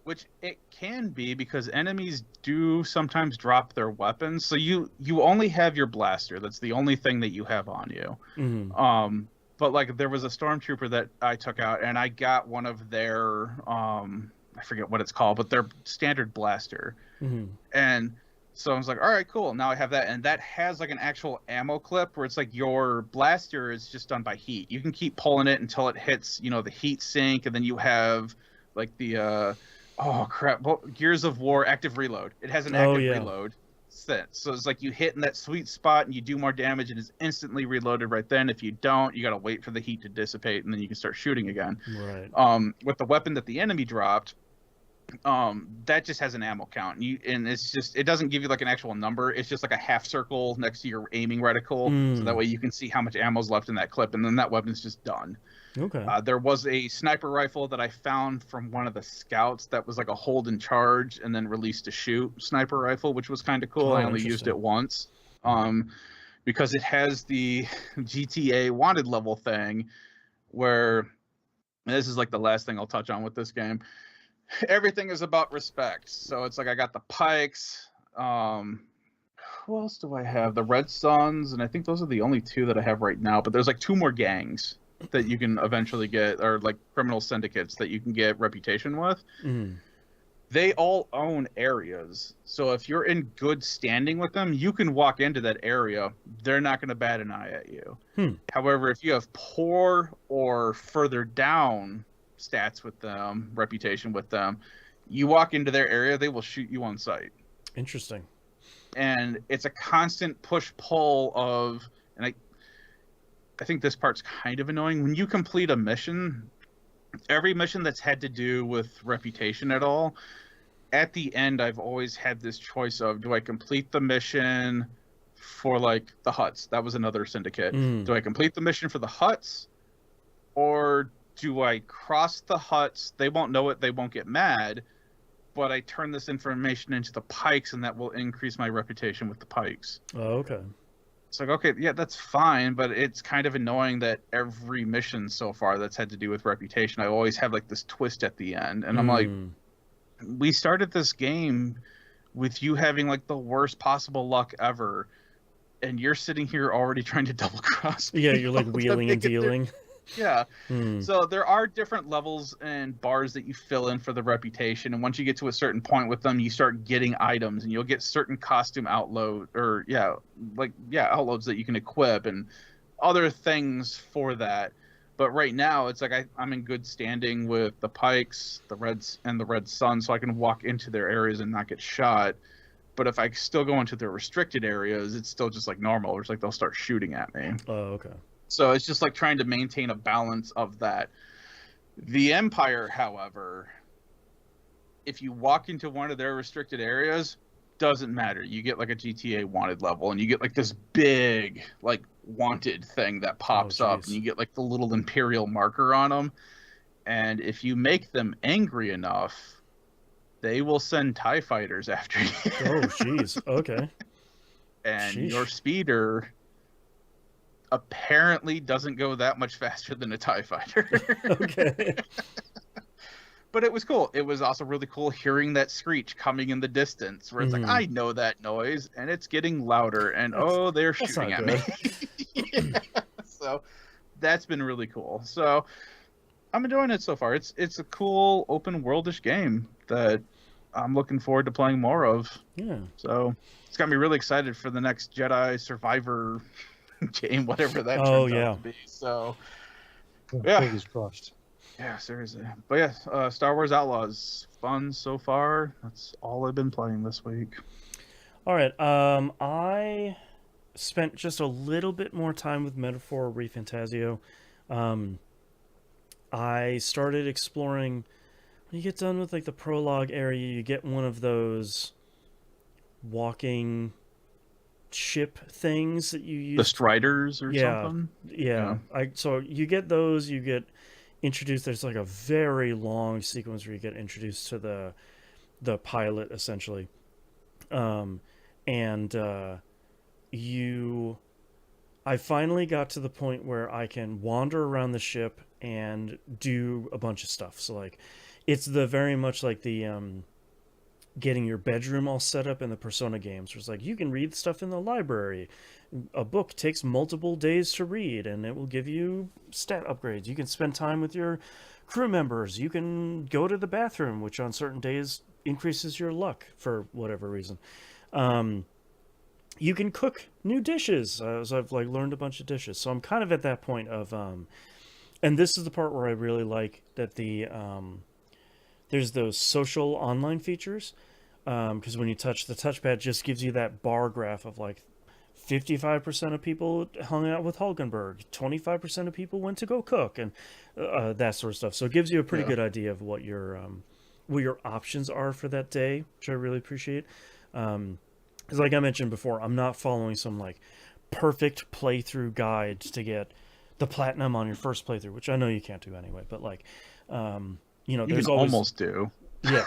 Which it can be, because enemies do sometimes drop their weapons. So you only have your blaster. That's the only thing that you have on you. But like, there was a stormtrooper that I took out, and I got one of their I forget what it's called, but their standard blaster. And so I was like, all right, cool. Now I have that. And that has like an actual ammo clip where it's like your blaster is just done by heat. You can keep pulling it until it hits, you know, the heat sink. And then you have like the, Gears of War active reload. It has an active reload set. So it's like you hit in that sweet spot and you do more damage and it's instantly reloaded right then. If you don't, you got to wait for the heat to dissipate and then you can start shooting again. Right. With the weapon that the enemy dropped, that just has an ammo count, and it's just, it doesn't give you like an actual number. It's just like a half circle next to your aiming reticle, so that way you can see how much ammo's left in that clip, and then that weapon's just done. Okay. There was a sniper rifle that I found from one of the scouts that was like a hold and charge and then released to shoot sniper rifle, which was kind of cool. I only used it once. because it has the GTA wanted level thing where, and this is like the last thing I'll touch on with this game, everything is about respect. So it's like I got the Pikes, who else do I have? The Red Suns, and I think those are the only two that I have right now, but there's like 2 more gangs that you can eventually get, or like criminal syndicates that you can get reputation with. They all own areas. So if you're in good standing with them, you can walk into that area. They're not going to bat an eye at you. However, if you have poor or further down stats with them, reputation with them, you walk into their area, they will shoot you on sight. Interesting. And it's a constant push-pull of, and I think this part's kind of annoying. When you complete a mission, every mission that's had to do with reputation at all, at the end, I've always had this choice of, do I complete the mission for like the huts? That was another syndicate. Do I complete the mission for the huts, or do I cross the huts? They won't know it. They won't get mad. But I turn this information into the Pikes, and that will increase my reputation with the Pikes. Oh, okay. It's like, okay, yeah, that's fine, but it's kind of annoying that every mission so far that's had to do with reputation, I always have like this twist at the end. And I'm like, we started this game with you having like the worst possible luck ever, and you're sitting here already trying to double cross me. Yeah, you're like wheeling and dealing. Yeah. So there are different levels and bars that you fill in for the reputation, and once you get to a certain point with them, you start getting items, and you'll get certain costume outloads that you can equip and other things for that. But right now, it's like I'm in good standing with the Pikes, the Reds, and the Red Sun, so I can walk into their areas and not get shot. But if I still go into their restricted areas, it's still just like normal. It's like they'll start shooting at me. Oh, okay. So it's just like trying to maintain a balance of that. The Empire, however, if you walk into one of their restricted areas, doesn't matter. You get like a GTA wanted level, and you get like this big like wanted thing that pops up, and you get like the little Imperial marker on them. And if you make them angry enough, they will send TIE fighters after you. Oh, jeez. Okay. And your speeder apparently doesn't go that much faster than a TIE fighter. Okay. But it was cool. It was also really cool hearing that screech coming in the distance, where it's like, I know that noise, and it's getting louder, and they're shooting at me. Yeah. So that's been really cool. So I'm enjoying it so far. It's a cool open worldish game that I'm looking forward to playing more of. Yeah. So it's got me really excited for the next Jedi Survivor game, whatever that turns out to be. So yeah, fingers crossed. Yeah, seriously. But yeah, Star Wars Outlaws, fun so far. That's all I've been playing this week. All right. I spent just a little bit more time with Metaphor ReFantazio. I started exploring. When you get done with like the prologue area, you get one of those walking ship things that you use. The Striders or something? Yeah. So you get those, you get introduced. There's like a very long sequence where you get introduced to the pilot, essentially. I finally got to the point where I can wander around the ship and do a bunch of stuff. So like, it's the very much like the getting your bedroom all set up in the Persona games, where it's like you can read stuff in the library. A book takes multiple days to read, and it will give you stat upgrades. You can spend time with your crew members. You can go to the bathroom, which on certain days increases your luck for whatever reason. You can cook new dishes. So I've like learned a bunch of dishes. So I'm kind of at that point of, and this is the part where I really like that there's those social online features. Because when you touch the touchpad, just gives you that bar graph of like 55% of people hung out with Hulkenberg, 25% of people went to go cook, and that sort of stuff. So it gives you a pretty good idea of what your options are for that day, which I really appreciate. Because like I mentioned before, I'm not following some like perfect playthrough guide to get the platinum on your first playthrough, which I know you can't do anyway. But like, there's always almost do. Yeah.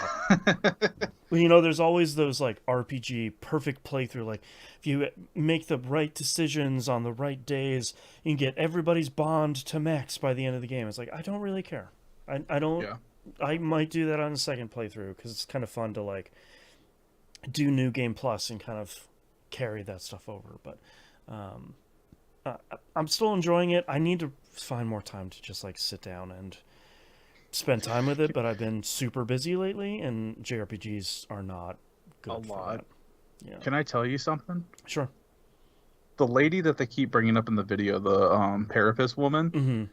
Well, there's always those like RPG perfect playthrough. Like, if you make the right decisions on the right days, you can get everybody's bond to max by the end of the game. It's like, I don't really care. I don't. Yeah. I might do that on the second playthrough because it's kind of fun to like do New Game Plus and kind of carry that stuff over. But um, I'm still enjoying it. I need to find more time to just like sit down and spend time with it, but I've been super busy lately, and JRPGs are not good A for lot. that. Yeah, Can I tell you something? sure. The lady that they keep bringing up in the video, the Parapus woman, Hmm.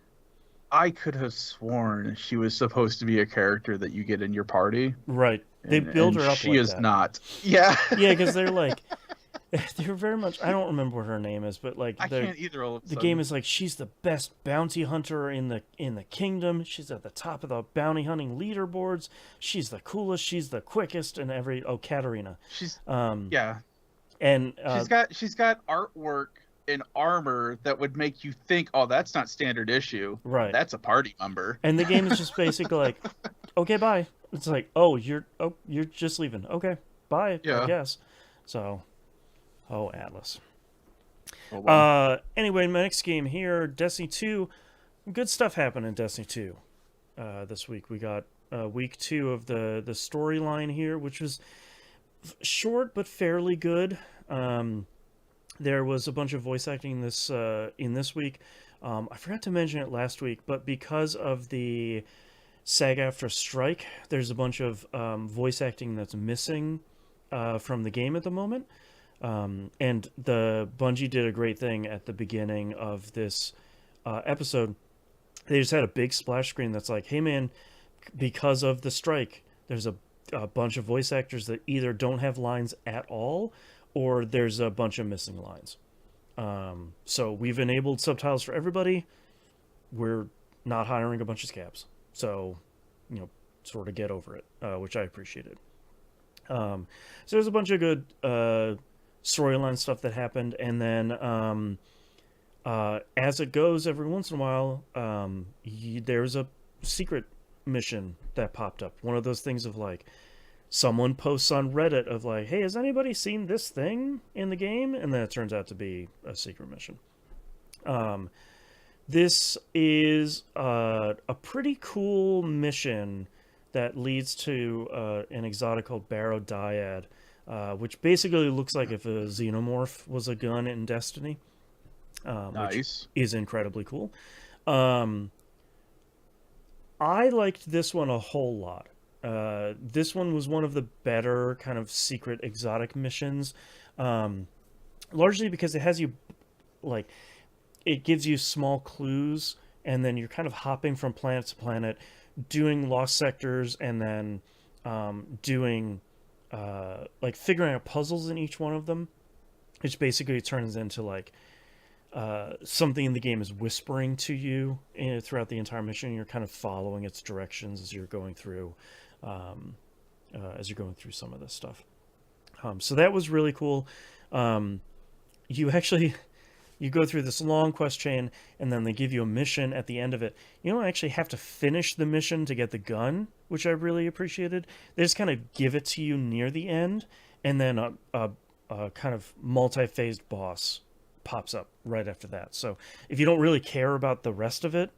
I could have sworn she was supposed to be a character that you get in your party, Right. They build and her up she like is that. not. Yeah. Yeah, because they're like, they're very much. I don't remember what her name is, but like I can't either. All of a the sudden. game is like she's the best bounty hunter in the kingdom. She's at the top of the bounty hunting leaderboards. She's the coolest. She's the quickest. And Katarina. She's Um, yeah. and She's got artwork and armor that would make you think, oh, that's not standard issue. right. That's a party member. And the game is just basically like, okay, bye. It's like, oh, you're just leaving. Okay, bye. I Yeah. guess. So, Atlas. Oh, wow. Anyway, my next game here, Destiny 2. Good stuff happened in Destiny 2 this week. We got week 2 of the storyline here, which was short but fairly good. There was a bunch of voice acting in this week. I forgot to mention it last week, but because of the SAG-AFTRA strike, there's a bunch of voice acting that's missing from the game at the moment. And the Bungie did a great thing at the beginning of this episode. They just had a big splash screen that's like, hey man, because of the strike, there's a bunch of voice actors that either don't have lines at all, or there's a bunch of missing lines. So we've enabled subtitles for everybody. We're not hiring a bunch of scabs. So, sort of get over it, which I appreciated. So there's a bunch of good storyline stuff that happened, and then as it goes, every once in a while, there's a secret mission that popped up. One of those things of like, someone posts on Reddit of like, hey, has anybody seen this thing in the game? And then it turns out to be a secret mission. This is a pretty cool mission that leads to an exotic called Barrow Dyad, which basically looks like if a xenomorph was a gun in Destiny. Nice. Which is incredibly cool. I liked this one a whole lot. This one was one of the better kind of secret exotic missions, largely because it has you, like, it gives you small clues, and then you're kind of hopping from planet to planet, doing lost sectors, and then doing, like, figuring out puzzles in each one of them, which basically turns into, like, something in the game is whispering to you throughout the entire mission. You're kind of following its directions as you're going through some of this stuff. So that was really cool. You go through this long quest chain, and then they give you a mission at the end of it. You don't actually have to finish the mission to get the gun, which I really appreciated. They just kind of give it to you near the end, and then a kind of multi-phased boss pops up right after that. So if you don't really care about the rest of it,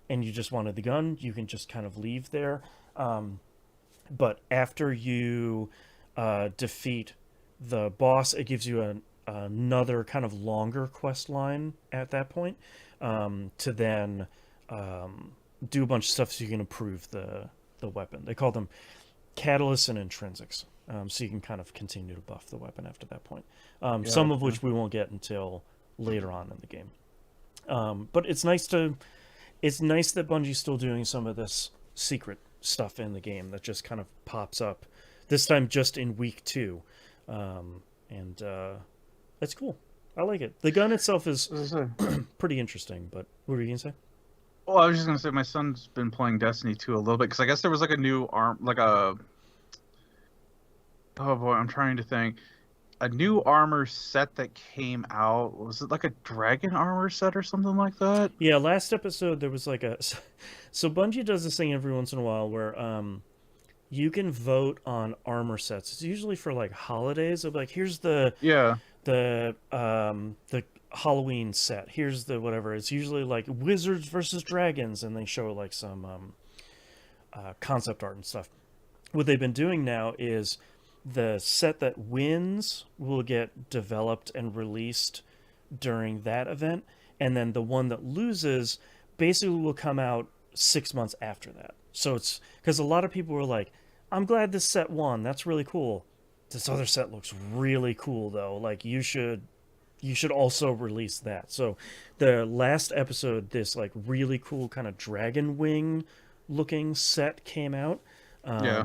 and you just wanted the gun, you can just kind of leave there. But after you defeat the boss, it gives you another kind of longer quest line at that point, to then do a bunch of stuff so you can improve the weapon. They call them catalysts and intrinsics, so you can kind of continue to buff the weapon after that point. Some of which we won't get until later on in the game. But it's nice that Bungie's still doing some of this secret stuff in the game that just kind of pops up, this time just in week 2. And it's cool. I like it. The gun itself is pretty interesting, but what were you going to say? Well, I was just going to say my son's been playing Destiny 2 a little bit, because I guess there was like a new oh boy, I'm trying to think. A new armor set that came out. Was it like a dragon armor set or something like that? Yeah, last episode there was like so Bungie does this thing every once in a while where you can vote on armor sets. It's usually for like holidays of like, here's Yeah. the Halloween set. Here's the whatever. It's usually like wizards versus dragons, and they show like some concept art and stuff. What they've been doing now is the set that wins will get developed and released during that event, and then the one that loses basically will come out 6 months after that. So it's because a lot of people were like, I'm glad this set won, that's really cool. This other set looks really cool though, like you should also release that. So the last episode, this like really cool kind of dragon wing looking set came out. Yeah.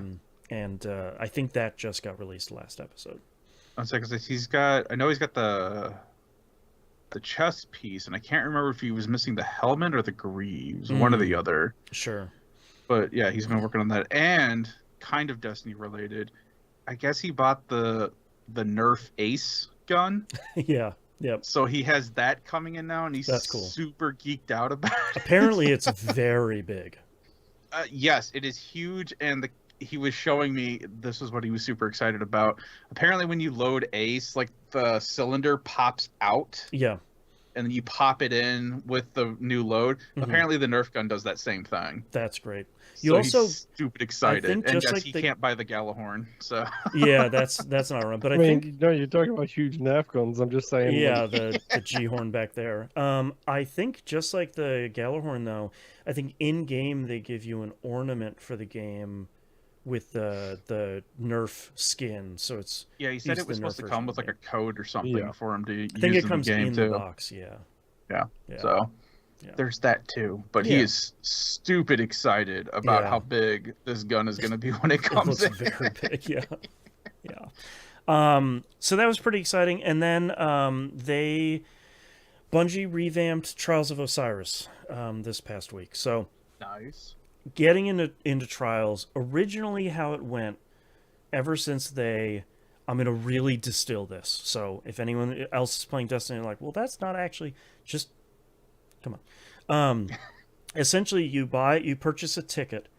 And I think that just got released last episode. I was like, 'cause I know he's got the chest piece, and I can't remember if he was missing the helmet or the greaves, one or the other. Sure. But yeah, he's been working on that, and kind of Destiny related. I guess he bought the Nerf Ace gun. Yeah. Yep. So he has that coming in now, and he's That's cool. super geeked out about it. Apparently, it's very big. Yes, it is huge, and he was showing me this is what he was super excited about. Apparently, when you load Ace, like the cylinder pops out. Yeah. And then you pop it in with the new load. Mm-hmm. Apparently, the Nerf gun does that same thing. That's great. You also he's stupid excited, and yes, like he can't buy the Gallahorn. So yeah, that's not right. But I think no, you're talking about huge Nerf guns. I'm just saying. Yeah, the G-horn back there. I think just like the Gallahorn, though, I think in game they give you an ornament for the game with the Nerf skin. So it's yeah. He said it was supposed to come with like a code or something for him to use I think it comes in the game in too. the box. Yeah. So. Yeah. There's that too, but he is stupid excited about how big this gun is going to be when it comes in. Very big, so that was pretty exciting, and then Bungie revamped Trials of Osiris this past week. So nice. Getting into Trials, originally how it went, ever since I'm going to really distill this. So if anyone else is playing Destiny, like, well, that's not actually just. Come on. Essentially, you purchase a ticket,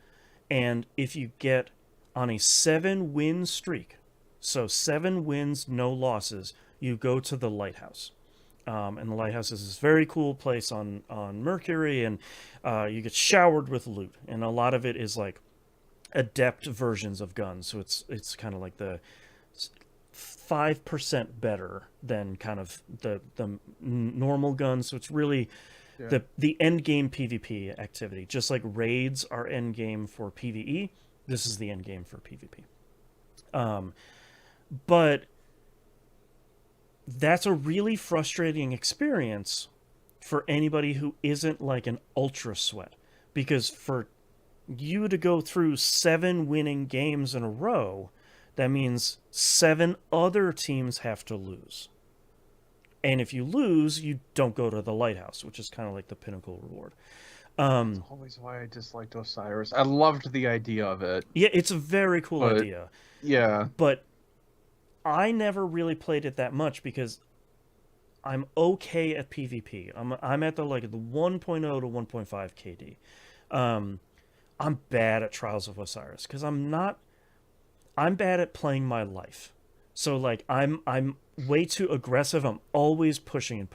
and if you get on a 7-win streak, so 7 wins, no losses, you go to the Lighthouse. And the Lighthouse is this very cool place on Mercury, and you get showered with loot, and a lot of it is like adept versions of guns. So it's kind of like the 5% better than kind of the normal guns. So it's really the end game PvP activity. Just like raids are end game for PvE, this is the end game for PvP. But that's a really frustrating experience for anybody who isn't like an ultra sweat, because for you to go through 7 winning games in a row, that means 7 other teams have to lose. And if you lose, you don't go to the Lighthouse, which is kind of like the pinnacle reward. That's always why I disliked Osiris. I loved the idea of it. Yeah, it's a very cool idea. Yeah. But I never really played it that much because I'm okay at PvP. I'm at the 1.0 to 1.5 KD. I'm bad at Trials of Osiris because I'm bad at playing my life. So like I'm way too aggressive. I'm always pushing.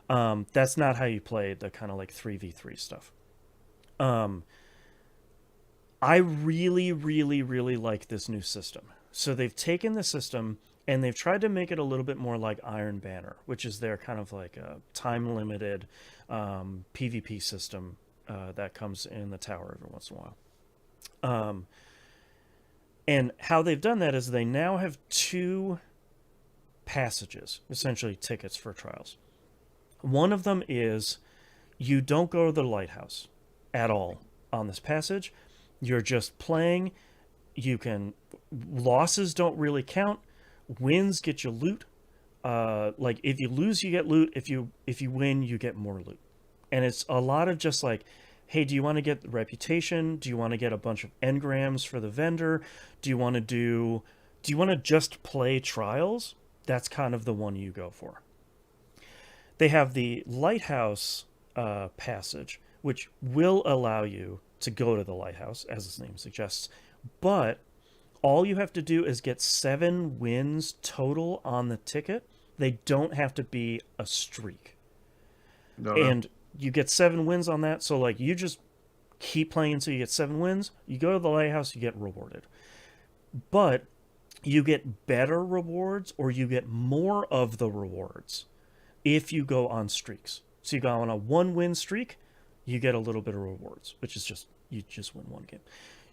That's not how you play the kind of like 3v3 stuff. I really, really, really like this new system. So they've taken the system and they've tried to make it a little bit more like Iron Banner, which is their kind of like a time-limited PvP system that comes in the tower every once in a while. And how they've done that is they now have 2 passages, essentially tickets for Trials. One of them is you don't go to the Lighthouse at all on this passage. You're just playing. Losses don't really count. Wins get you loot. Like if you lose, you get loot. If you win, you get more loot. And it's a lot of just like, hey, do you want to get reputation? Do you want to get a bunch of engrams for the vendor? Do you want to just play Trials? That's kind of the one you go for. They have the Lighthouse passage, which will allow you to go to the Lighthouse, as its name suggests, but all you have to do is get 7 wins total on the ticket. They don't have to be a streak. No. And you get 7 wins on that. So, like, you just keep playing until you get 7 wins. You go to the lighthouse, you get rewarded. But you get better rewards, or you get more of the rewards if you go on streaks. So you go on a 1-win streak, you get a little bit of rewards, which is just, you just win 1 game.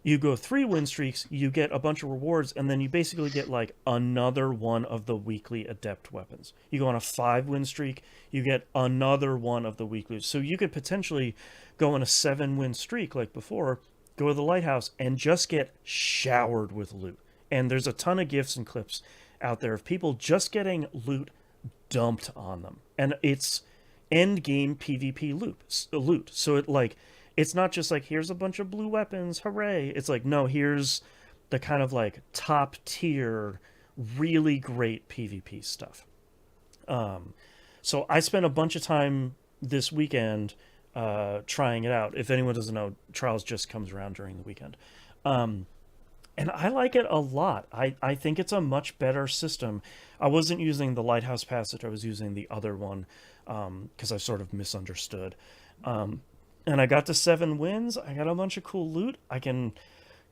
You go 3-win streaks, you get a bunch of rewards, and then you basically get like another one of the weekly adept weapons. You go on a 5-win streak, you get another one of the weekly. So you could potentially go on a 7-win streak like before, go to the lighthouse, and just get showered with loot. And there's a ton of GIFs and clips out there of people just getting loot dumped on them. And it's end game PvP loot. So it like, it's not just like, here's a bunch of blue weapons, hooray. It's like, no, here's the kind of like top tier, really great PvP stuff. So I spent a bunch of time this weekend trying it out. If anyone doesn't know, Trials just comes around during the weekend. And I like it a lot. I think it's a much better system. I wasn't using the Lighthouse Passage. I was using the other one because I sort of misunderstood. And I got to 7 wins. I got a bunch of cool loot. I can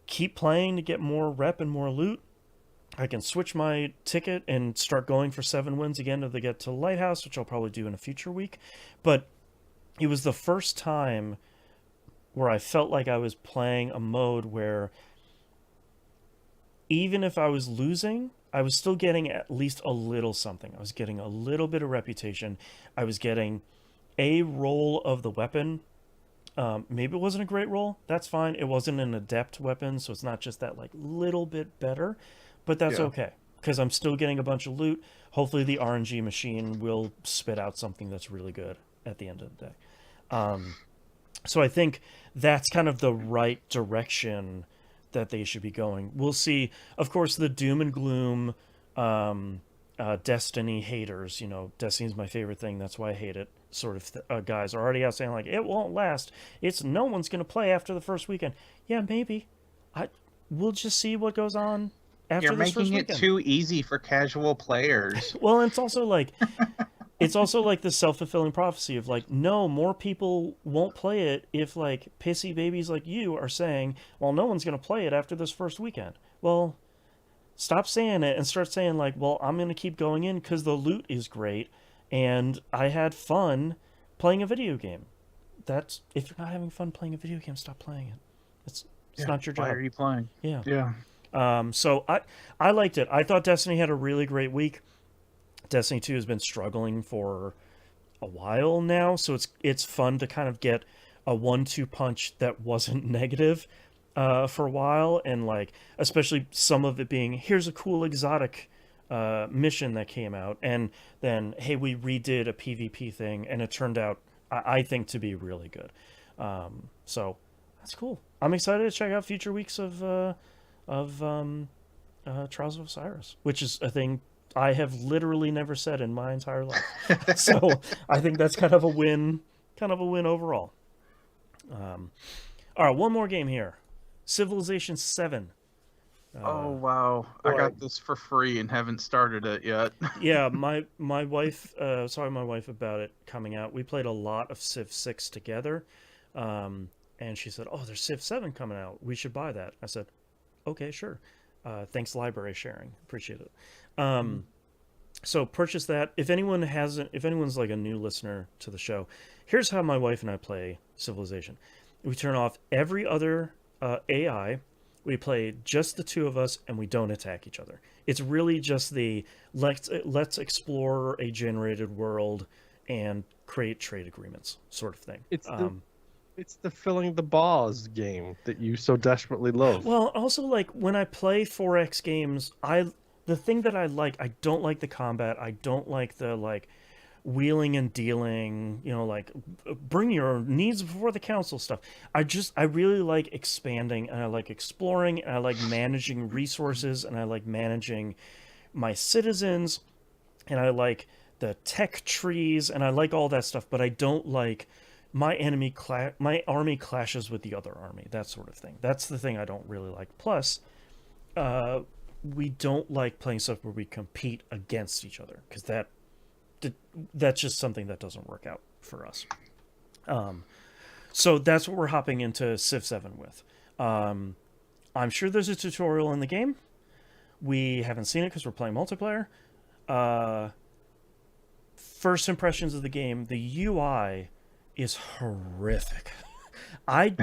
keep playing to get more rep and more loot. I can switch my ticket and start going for 7 wins again to get to Lighthouse, which I'll probably do in a future week. But it was the first time where I felt like I was playing a mode where even if I was losing, I was still getting at least a little something. I was getting a little bit of reputation. I was getting a roll of the weapon. Maybe it wasn't a great roll. That's fine. It wasn't an adept weapon, so it's not just that like little bit better, but that's okay because I'm still getting a bunch of loot. Hopefully the RNG machine will spit out something that's really good at the end of the day. So I think that's kind of the right direction that they should be going. We'll see. Of course, the doom and gloom Destiny haters, Destiny's my favorite thing, that's why I hate it, sort of guys are already out saying like, it won't last, no one's going to play after the first weekend. Yeah, maybe. We'll just see what goes on after this first weekend. You're making it too easy for casual players. Well, it's also like the self-fulfilling prophecy of like, no, more people won't play it if like pissy babies like you are saying, well, no one's going to play it after this first weekend. Well, stop saying it and start saying like, well, I'm going to keep going in because the loot is great and I had fun playing a video game. That's, if you're not having fun playing a video game, stop playing it. It's not your job. Why are you playing? Yeah. So I liked it. I thought Destiny had a really great week. Destiny 2 has been struggling for a while now, so it's fun to kind of get a 1-2 punch that wasn't negative for a while, and like especially some of it being, here's a cool exotic mission that came out, and then hey, we redid a PvP thing and it turned out I think to be really good. So that's cool. I'm excited to check out future weeks of Trials of Osiris, which is a thing I have literally never said in my entire life. So I think that's kind of a win overall. All right, one more game here. Civilization 7. Oh, wow. I got this for free and haven't started it yet. Yeah, my wife, sorry my wife about it coming out. We played a lot of Civ 6 together. And she said, oh, there's Civ 7 coming out. We should buy that. I said, okay, sure. Thanks, library sharing. Appreciate it. So purchase that. If anyone's like a new listener to the show, here's how my wife and I play Civilization. We turn off every other AI. We play just the two of us, and we don't attack each other. It's really just the let's explore a generated world and create trade agreements sort of thing. It's the filling the bars game that you so desperately love. Well, also like when I play 4X games, the thing that I don't like the combat. I don't like the like wheeling and dealing, like bring your needs before the council stuff. I really like expanding, and I like exploring, and I like managing resources, and I like managing my citizens, and I like the tech trees, and I like all that stuff, but I don't like my army clashes with the other army, that sort of thing. That's the thing I don't really like. Plus, we don't like playing stuff where we compete against each other, because that's just something that doesn't work out for us. So that's what we're hopping into Civ 7 with. I'm sure there's a tutorial in the game. We haven't seen it because we're playing multiplayer. First impressions of the game, the UI is horrific. I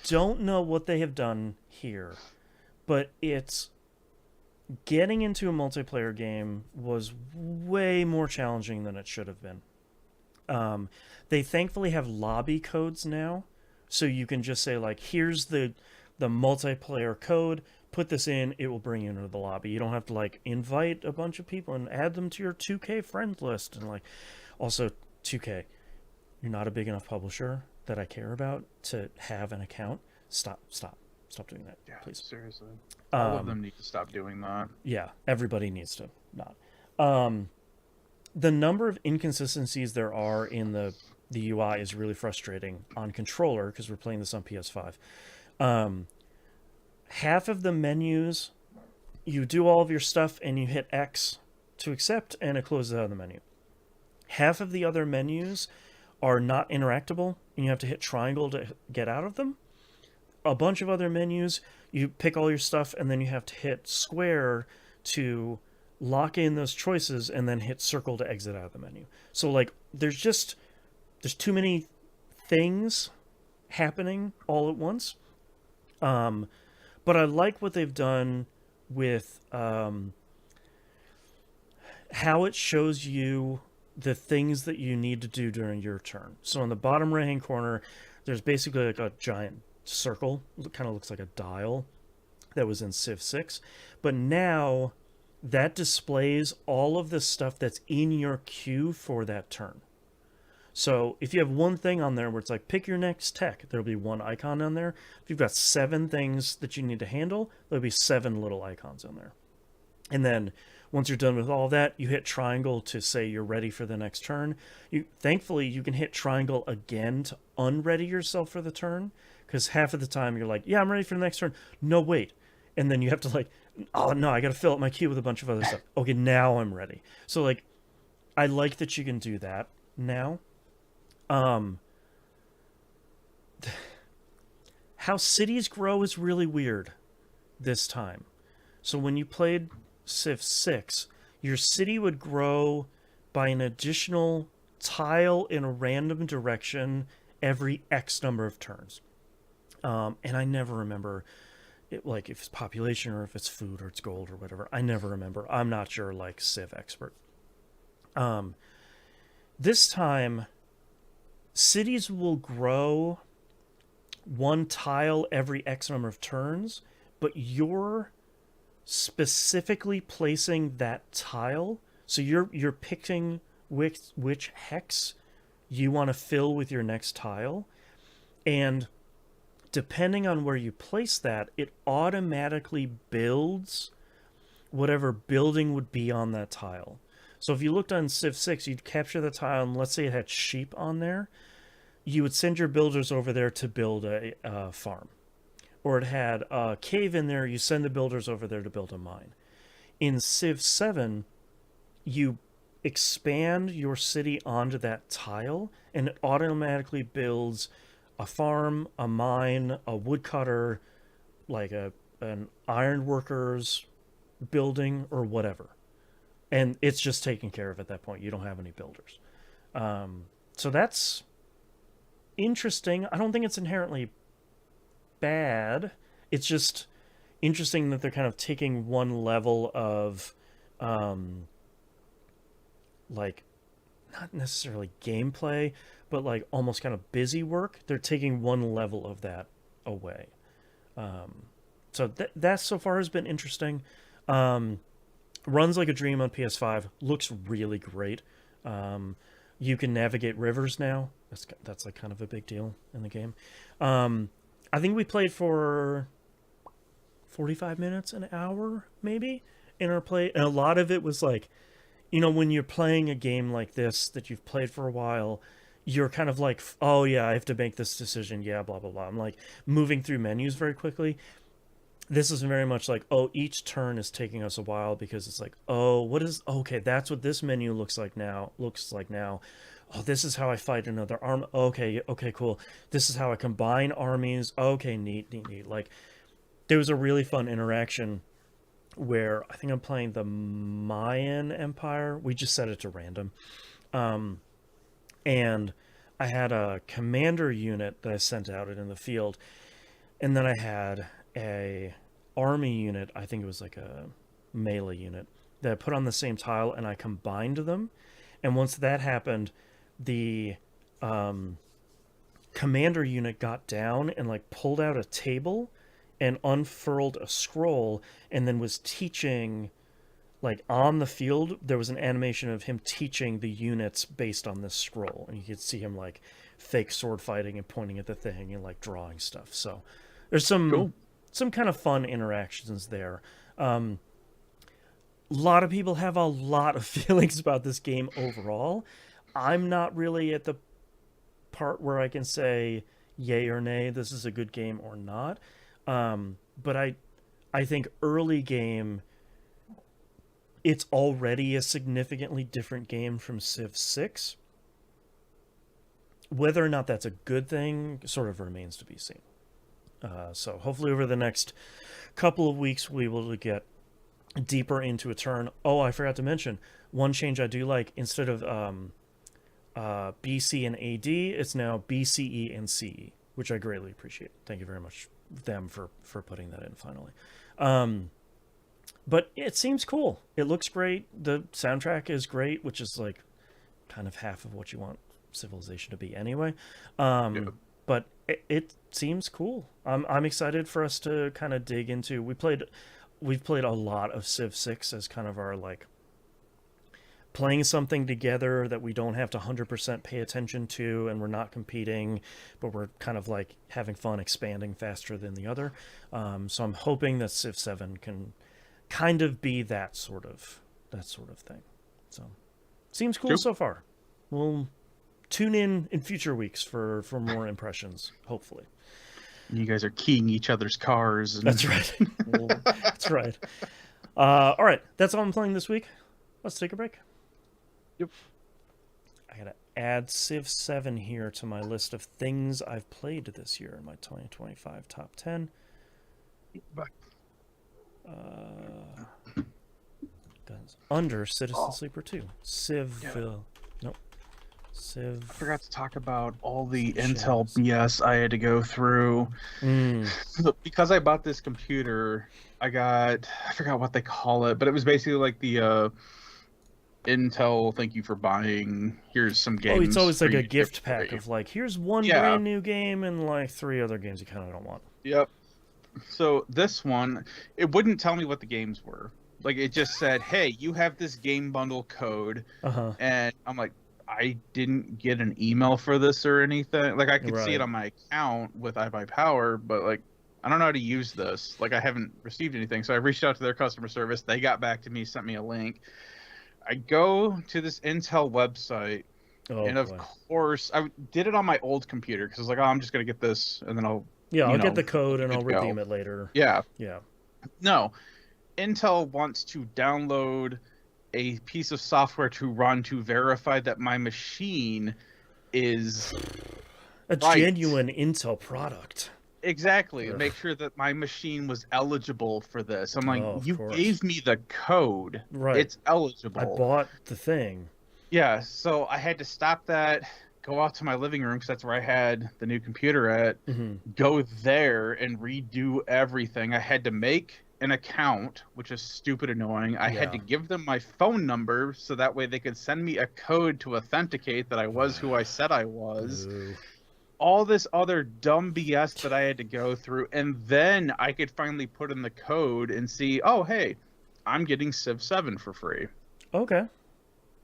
don't know what they have done here, but it's getting into a multiplayer game was way more challenging than it should have been. They thankfully have lobby codes now, so you can just say, like, here's the multiplayer code, put this in, it will bring you into the lobby. You don't have to, like, invite a bunch of people and add them to your 2K friend list. And, like, also 2K, you're not a big enough publisher that I care about to have an account. Stop doing that, please. Seriously. All of them need to stop doing that. Yeah, everybody needs to not. The number of inconsistencies there are in the UI is really frustrating on controller, because we're playing this on PS5. Half of the menus, you do all of your stuff and you hit X to accept, and it closes out of the menu. Half of the other menus are not interactable, and you have to hit triangle to get out of them. A bunch of other menus, you pick all your stuff, and then you have to hit square to lock in those choices, and then hit circle to exit out of the menu. So, like, there's too many things happening all at once. But I like what they've done with how it shows you the things that you need to do during your turn. So in the bottom right-hand corner, there's basically like a giant circle. It kind of looks like a dial that was in Civ 6. But now that displays all of the stuff that's in your queue for that turn. So if you have one thing on there where it's like, pick your next tech, there'll be one icon on there. If you've got 7 things that you need to handle, there'll be 7 little icons on there. And then once you're done with all that, you hit triangle to say you're ready for the next turn. Thankfully, you can hit triangle again to unready yourself for the turn, because half of the time you're like, yeah, I'm ready for the next turn. No, wait. And then you have to, like, oh, no, I got to fill up my queue with a bunch of other stuff. Okay, now I'm ready. So, like, I like that you can do that now. How cities grow is really weird this time. So when you played Civ 6, your city would grow by an additional tile in a random direction every X number of turns. And I never remember like if it's population or if it's food or it's gold or whatever. I never remember. I'm not sure, like, Civ expert. This time, cities will grow one tile every X number of turns, but you're specifically placing that tile. So you're picking which hex you want to fill with your next tile. And depending on where you place that, it automatically builds whatever building would be on that tile. So if you looked on Civ 6, you'd capture the tile, and let's say it had sheep on there, you would send your builders over there to build a farm. Or it had a cave in there, you send the builders over there to build a mine. In Civ 7, you expand your city onto that tile, and it automatically builds a farm, a mine, a woodcutter, like an ironworker's building, or whatever. And it's just taken care of at that point. You don't have any builders. So that's interesting. I don't think it's inherently bad. It's just interesting that they're kind of taking one level of, like, not necessarily gameplay, but like almost kind of busy work. They're taking one level of that away. So that so far has been interesting. Runs like a dream on PS5. Looks really great. You can navigate rivers now. That's like kind of a big deal in the game. I think we played for 45 minutes, an hour maybe in our play, and a lot of it was like, you know, when you're playing a game like this that you've played for a while, you're kind of like, oh yeah, I have to make this decision. Yeah, blah blah blah. I'm like moving through menus very quickly. This is very much like, oh, each turn is taking us a while because it's like, oh, what is, okay, that's what this menu looks like now. Oh, this is how I fight another arm. Okay, okay, cool. This is how I combine armies. Okay, neat, neat, neat. Like, there was a really fun interaction where I think I'm playing the Mayan Empire. We just set it to random. And I had a commander unit that I sent out in the field, and then I had a army unit, I think it was like a melee unit, that I put on the same tile, and I combined them. And once that happened, the commander unit got down and like pulled out a table and unfurled a scroll, and then was teaching, like on the field there was an animation of him teaching the units based on this scroll, and you could see him like fake sword fighting and pointing at the thing and like drawing stuff. So there's some kind of fun interactions there. A lot of people have a lot of feelings about this game overall. I'm not really at the part where I can say yay or nay, this is a good game or not. But I think early game, it's already a significantly different game from Civ 6. Whether or not that's a good thing sort of remains to be seen. So hopefully over the next couple of weeks we will get deeper into a turn. Oh, I forgot to mention, one change I do like, instead of BC and AD, it's now BCE and CE, which I greatly appreciate. Thank you very much them for putting that in finally. But it seems cool. It looks great. The soundtrack is great, which is like kind of half of what you want Civilization to be anyway. But it seems cool. I'm excited for us to kind of dig into. We've played a lot of Civ 6 as kind of our like playing something together that we don't have to 100% pay attention to, and we're not competing, but we're kind of like having fun expanding faster than the other. So I'm hoping that Civ 7 can kind of be that sort of thing. So seems cool so far. We'll tune in future weeks for more impressions, hopefully. You guys are keying each other's cars. And... That's right. That's right. All right, that's all I'm playing this week. Let's take a break. Yep. I gotta add Civ 7 here to my list of things I've played this year in my 2025 top 10. Back. Guns under Citizen Sleeper 2. Civville. Nope. Civ. I forgot to talk about all the Intel BS I had to go through. Because I bought this computer, I forgot what they call it, but it was basically like the Intel, thank you for buying, here's some games. Oh, it's always like a gift pack of like, here's one brand new game and like 3 other games you kind of don't want. Yep. So this one, it wouldn't tell me what the games were. Like, it just said, hey, you have this game bundle code. And I'm like, I didn't get an email for this or anything. Like, I could see it on my account with iBuyPower, but like, I don't know how to use this. Like, I haven't received anything. So I reached out to their customer service. They got back to me, sent me a link. I go to this Intel website, and of course, I did it on my old computer because I was like, oh, I'm just going to get this, and then I'll get the code and I'll redeem it later. Yeah. No, Intel wants to download a piece of software to run to verify that my machine is a genuine Intel product. Exactly. Make sure that my machine was eligible for this. I'm like, you gave me the code. Right. It's eligible. I bought the thing. Yeah, so I had to stop that, go out to my living room because that's where I had the new computer at, go there and redo everything. I had to make an account, which is stupid annoying. I had to give them my phone number so that way they could send me a code to authenticate that I was who I said I was. All this other dumb BS that I had to go through, and then I could finally put in the code and see, oh, hey, I'm getting Civ 7 for free. Okay.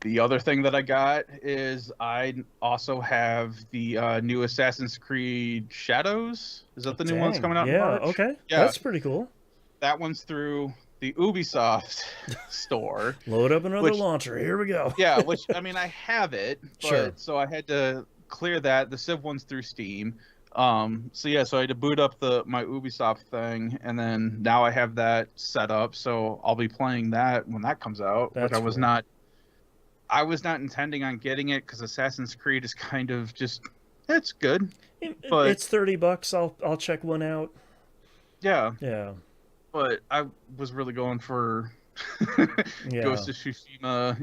The other thing that I got is I also have the new Assassin's Creed Shadows. Is that the new one's coming out in March? Okay. Yeah, that's pretty cool. That one's through the Ubisoft store. Load up another launcher. Here we go. Yeah, which, I mean, I have it, but so I had to clear that. The Civ one's through Steam. So yeah, so I had to boot up my Ubisoft thing, and then now I have that set up. So I'll be playing that when that comes out. That's which I was cool. not. I was not intending on getting it because Assassin's Creed is kind of just. It's good, but It's $30. I'll check one out. yeah. Yeah. But I was really going for Yeah. Ghost of Tsushima,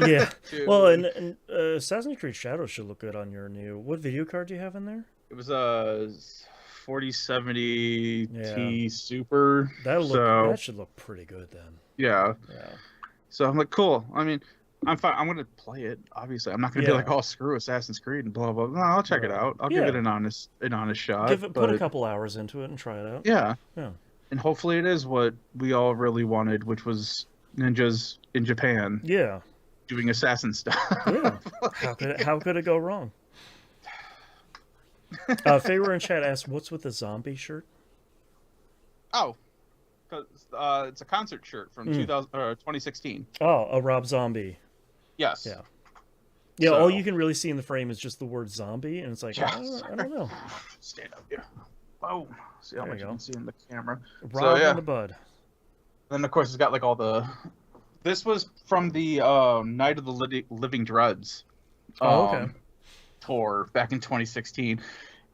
Yeah. too. Well, and Assassin's Creed Shadows should look good on your new. What video card do you have in there? It was a 4070 Yeah. Ti Super. That should look pretty good then. Yeah. Yeah. So I'm like, cool. I mean, I'm fine. I'm gonna play it. Obviously, I'm not gonna be Yeah. like, oh, screw Assassin's Creed and blah blah. No, I'll check it out. I'll give it an honest shot. Put a couple hours into it and try it out. Yeah. Yeah. And hopefully it is what we all really wanted, which was ninjas in Japan. Yeah. Doing assassin stuff. Yeah. How could it go wrong? Favor in chat asks, "What's with the zombie shirt?" Oh, because it's a concert shirt from 2016. Oh, a Rob Zombie. Yes. Yeah. Yeah. So- All you can really see in the frame is just the word zombie, and it's like, Yes. I don't know. Stand up here. Oh, see how There much you you go. can see in the camera. Rob yeah. in the bud. Then of course it's got like all the. This was from the Night of the Living Dreads. Okay. Tour back in 2016,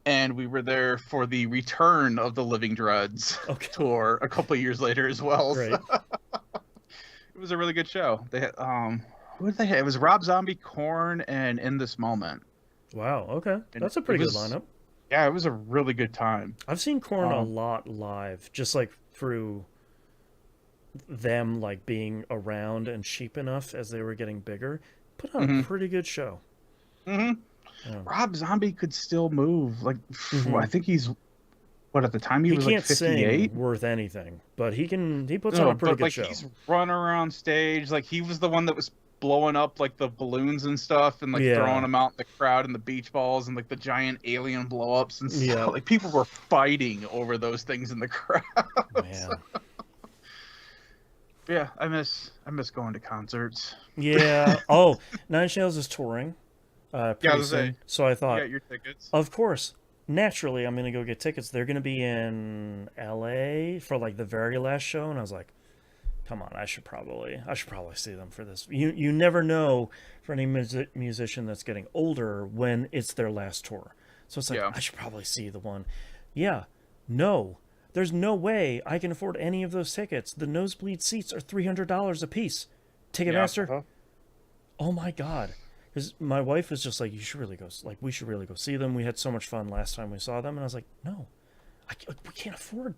and we were there for the Return of the Living Dreads tour a couple of years later as well. Great. So it was a really good show. They had who did they have? It was Rob Zombie, Korn, and In This Moment. Wow. Okay. And That's a pretty it good was- lineup. Yeah, it was a really good time. I've seen Korn a lot live, just like through them like being around and cheap enough as they were getting bigger. Put on a pretty good show. Mm-hmm. Yeah. Rob Zombie could still move. Like, Mhm. I think he's at the time he was can't like 58. sing worth anything, but he puts on a pretty but good like show. he's running around stage. Like he was the one that was blowing up like the balloons and stuff, and like Yeah. throwing them out in the crowd and the beach balls and like the giant alien blow ups and stuff. Yeah. Like people were fighting over those things in the crowd. Man. Yeah, I miss going to concerts. Yeah. Oh, Nine Inch Nails is touring. Pretty I was soon. saying, So I You thought, got your tickets. of course, naturally, I'm gonna go get tickets. They're gonna be in LA for like the very last show, and I was like, come on, I should probably see them for this. You never know for any musician that's getting older when it's their last tour. So it's like, Yeah. I should probably see the one. Yeah. No. There's no way I can afford any of those tickets. The nosebleed seats are $300 a piece. Ticketmaster. Uh-huh. Oh my god. Because my wife was just like, we should really go see them. We had so much fun last time we saw them. And I was like, no, we can't afford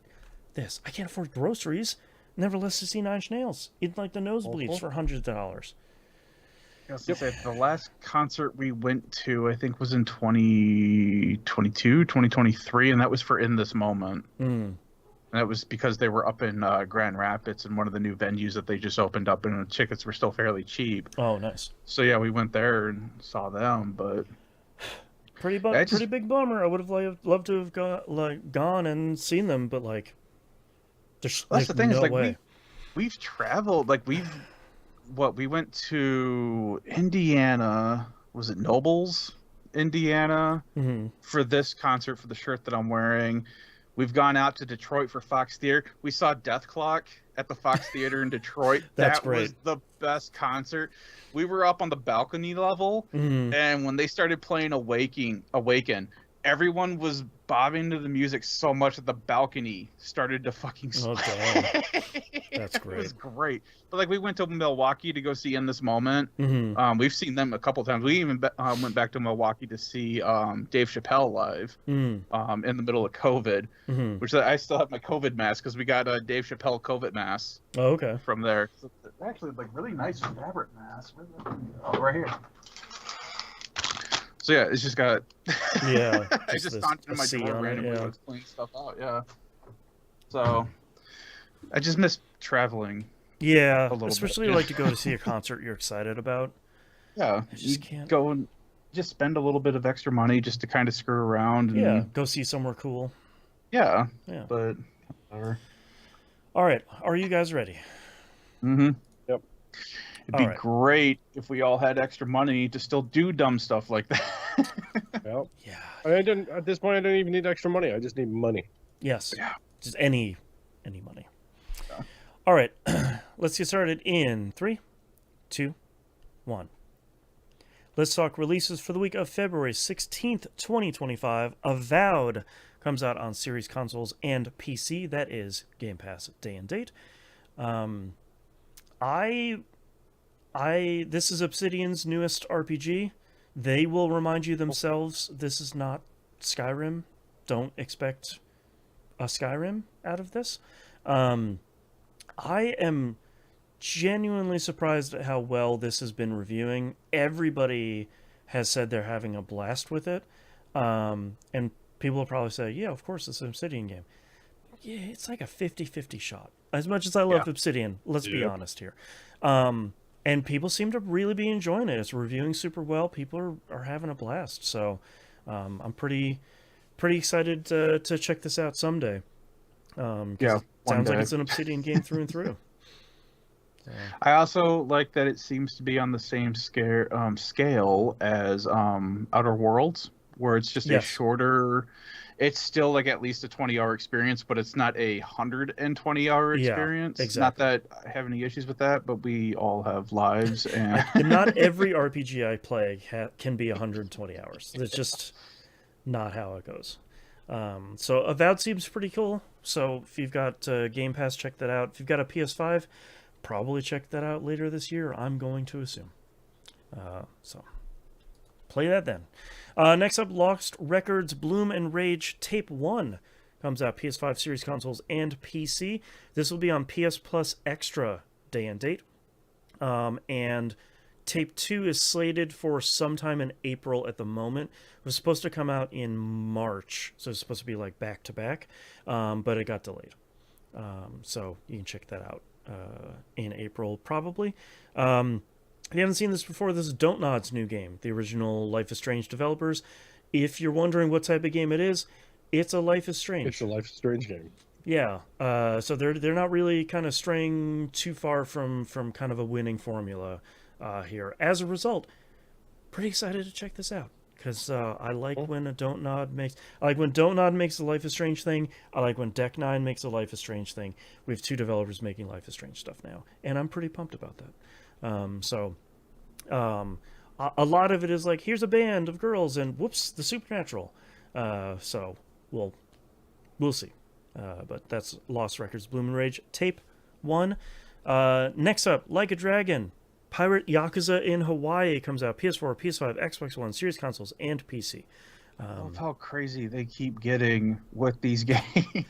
this. I can't afford groceries. Nevertheless, to see Nine Inch Nails. Eat like the nosebleeds for hundreds of dollars. I was gonna say, the last concert we went to, I think, was in 2022, 2023, and that was for In This Moment. Mm. And that was because they were up in Grand Rapids in one of the new venues that they just opened up, and the tickets were still fairly cheap. Oh, nice. So yeah, we went there and saw them, but Pretty big bummer. I would have loved to have gone and seen them, but like, that's there's the thing no is like way. we've traveled, like we went to Indiana, was it Nobles, Indiana, for this concert for the shirt that I'm wearing. We've gone out to Detroit for Fox Theater. We saw Death Clock at the Fox Theater in Detroit. That's that great. was the best concert. We were up on the balcony level, and when they started playing Awaken, everyone was bobbing to the music so much that the balcony started to fucking Oh, sway. That's It was great. great. But like we went to Milwaukee to go see In This Moment. We've seen them a couple times. We even went back to Milwaukee to see Dave Chappelle live in the middle of COVID, which I still have my COVID mask because we got a Dave Chappelle COVID mask Oh, okay. from there. So it's actually like really nice fabric mask. Oh, right here. So yeah, it's just got. Yeah. I just found it in my C drawer on it, randomly. yeah. I was cleaning stuff out. Yeah. So, I just miss traveling. Yeah, little bit. especially like to go to see a concert you're excited about. Yeah, I just you can't. go and just spend a little bit of extra money just to kind of screw around. And, Yeah, go see somewhere cool. Yeah. Yeah. But whatever. All right, are you guys ready? Mm-hmm. Yep. It'd All be right. great if we all had extra money to still do dumb stuff like that. Well, Yeah. I don't. At this point, I don't even need extra money. I just need money. Yes. Yeah. Just any money. Yeah. All right. Let's get started in 3, 2, 1. Let's talk releases for the week of February 16th, 2025. Avowed comes out on series consoles and PC. That is Game Pass day and date. This is Obsidian's newest RPG. They will remind you themselves this is not Skyrim. Don't expect a Skyrim out of this. I am genuinely surprised at how well this has been reviewing. Everybody has said they're having a blast with it. And people will probably say, yeah, of course, it's an Obsidian game. Yeah, it's like a 50-50 shot. As much as I love Obsidian, let's be honest here. And people seem to really be enjoying it. It's reviewing super well. People are having a blast. So I'm pretty excited to check this out someday. It sounds like it's an Obsidian game through and through. I also like that it seems to be on the same scale as Outer Worlds, where it's just a shorter. It's still like at least a 20-hour experience, but it's not a 120-hour experience. Yeah, exactly. Not that I have any issues with that, but we all have lives, and not every RPG I play can be 120 hours. It's just not how it goes. So Avowed seems pretty cool. So if you've got Game Pass, check that out. If you've got a PS5, probably check that out later this year, I'm going to assume. So play that then. Next up, Lost Records Bloom and Rage Tape 1 comes out PS5 series consoles and PC. This will be on PS Plus Extra day and date. And Tape 2 is slated for sometime in April at the moment. It was supposed to come out in March, so it's supposed to be like back to back, but it got delayed. So you can check that out in April probably. If you haven't seen this before, this is Don't Nod's new game, the original Life is Strange developers. If you're wondering what type of game it is, it's a Life is Strange. It's a Life is Strange game. Yeah, so they're not really kind of straying too far from kind of a winning formula here. As a result, pretty excited to check this out because I like when Don't Nod makes the Life is Strange thing. I like when Deck 9 makes a Life is Strange thing. We have 2 developers making Life is Strange stuff now, and I'm pretty pumped about that. A lot of it is like, here's a band of girls and whoops, the supernatural. So we'll see. But that's Lost Records Bloom and Rage Tape 1. Next up, Like a Dragon Pirate Yakuza in Hawaii comes out PS4, PS5, Xbox One, Series consoles, and PC. I love how crazy they keep getting with these games.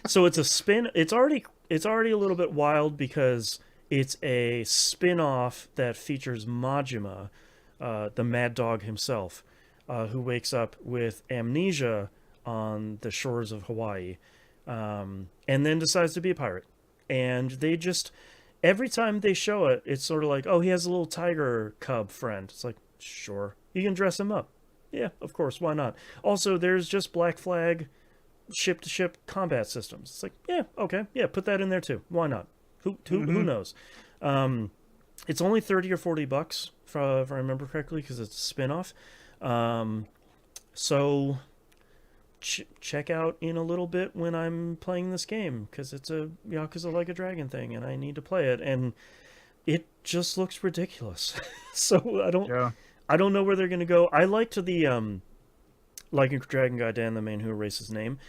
So it's a spin. It's already a little bit wild because it's a spin-off that features Majima, the Mad Dog himself, who wakes up with amnesia on the shores of Hawaii, and then decides to be a pirate. And they just, every time they show it, it's sort of like, oh, he has a little tiger cub friend. It's like, sure, you can dress him up. Yeah, of course, why not? Also, there's just Black Flag ship-to-ship combat systems. It's like, yeah, okay, yeah, put that in there too. Why not? Who knows? It's only $30 or $40 if I remember correctly, because it's a spin-off. So check out in a little bit when I'm playing this game, because it's a Yakuza Like a Dragon thing, and I need to play it, and it just looks ridiculous. So I don't know where they're gonna go. I liked the Like a Dragon guy, Dan, the man who erased his name.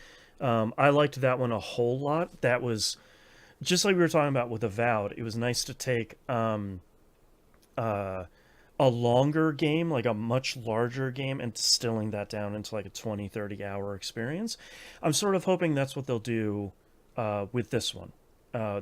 I liked that one a whole lot. That was just like we were talking about with Avowed. It was nice to take a longer game, like a much larger game, and distilling that down into like a 20-30 hour experience. I'm sort of hoping that's what they'll do with this one.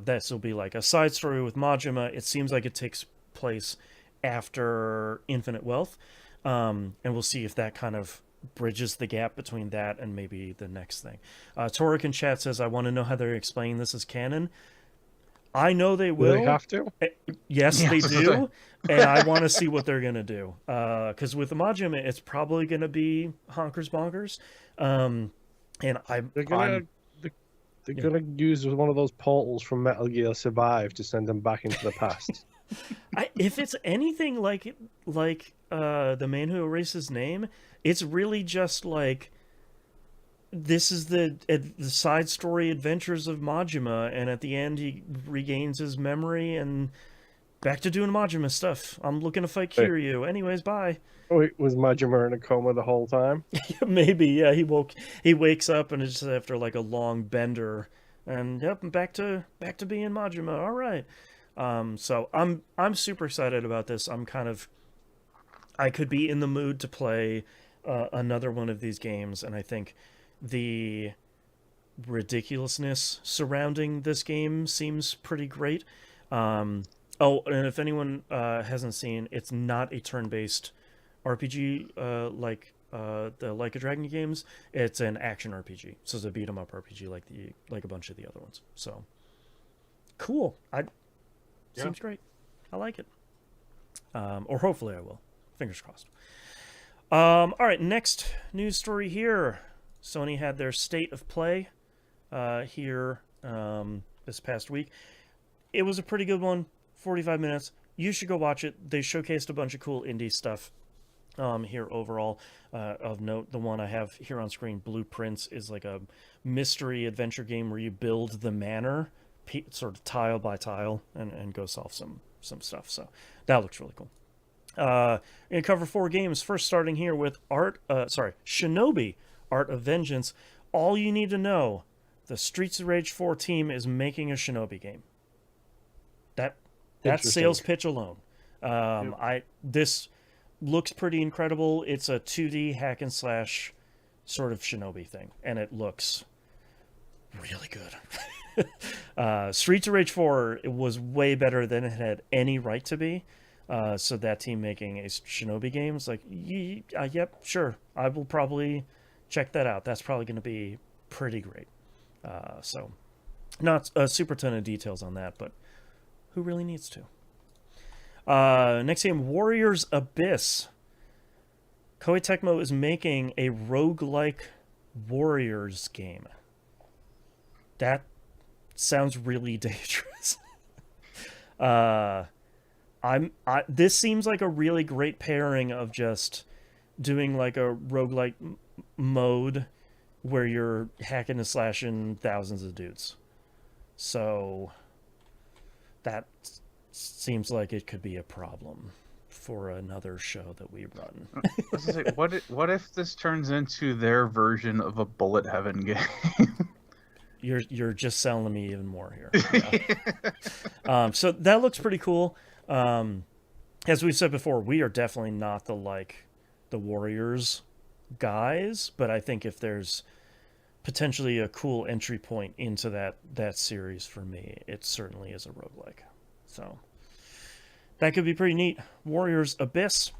This will be like a side story with Majima. It seems like it takes place after Infinite Wealth, and we'll see if that kind of bridges the gap between that and maybe the next thing. Torek in chat says, I want to know how they're explaining this as canon. I know they will. Do they have to? Yes, they do. And I want to see what they're going to do. Because with the Majima, it's probably going to be honkers bonkers. And They're gonna use one of those portals from Metal Gear Survive to send them back into the past. If it's anything like the man who erased his name, it's really just like this is the side story adventures of Majima, and at the end he regains his memory and back to doing Majima stuff. I'm looking to fight Kiryu. Anyways, bye. Wait, was Majima in a coma the whole time? Maybe, yeah. He wakes up and it's just after like a long bender, and yep, back to being Majima. All right. So I'm super excited about this. I could be in the mood to play another one of these games, and I think the ridiculousness surrounding this game seems pretty great. Oh, and if anyone hasn't seen, it's not a turn-based RPG like the Like a Dragon games. It's an action RPG, so it's a beat 'em up RPG like a bunch of the other ones. So cool. Seems great. I like it. Or hopefully I will. Fingers crossed. All right, next news story here. Sony had their State of Play here this past week. It was a pretty good one, 45 minutes. You should go watch it. They showcased a bunch of cool indie stuff here overall. Of note, the one I have here on screen, Blueprints, is like a mystery adventure game where you build the manor sort of tile by tile and go solve some stuff. So that looks really cool. We're gonna cover 4 games. First, starting here with Shinobi Art of Vengeance. All you need to know: the Streets of Rage 4 team is making a Shinobi game. That's sales pitch alone. This looks pretty incredible. It's a 2D hack and slash sort of Shinobi thing, and it looks really good. Streets of Rage 4 was way better than it had any right to be. So that team making a Shinobi game is like, yep, sure. I will probably check that out. That's probably going to be pretty great. So not a super ton of details on that, but who really needs to? Next game, Warriors Abyss. Koei Tecmo is making a roguelike Warriors game. That sounds really dangerous. This seems like a really great pairing of just doing like a roguelike mode where you're hacking and slashing thousands of dudes. So that seems like it could be a problem for another show that we run. What if this turns into their version of a Bullet Heaven game? You're just selling me even more here. Yeah. So that looks pretty cool. As we've said before, we are definitely not the Warriors guys, but I think if there's potentially a cool entry point into that series for me, it certainly is a roguelike. So that could be pretty neat. Warriors Abyss.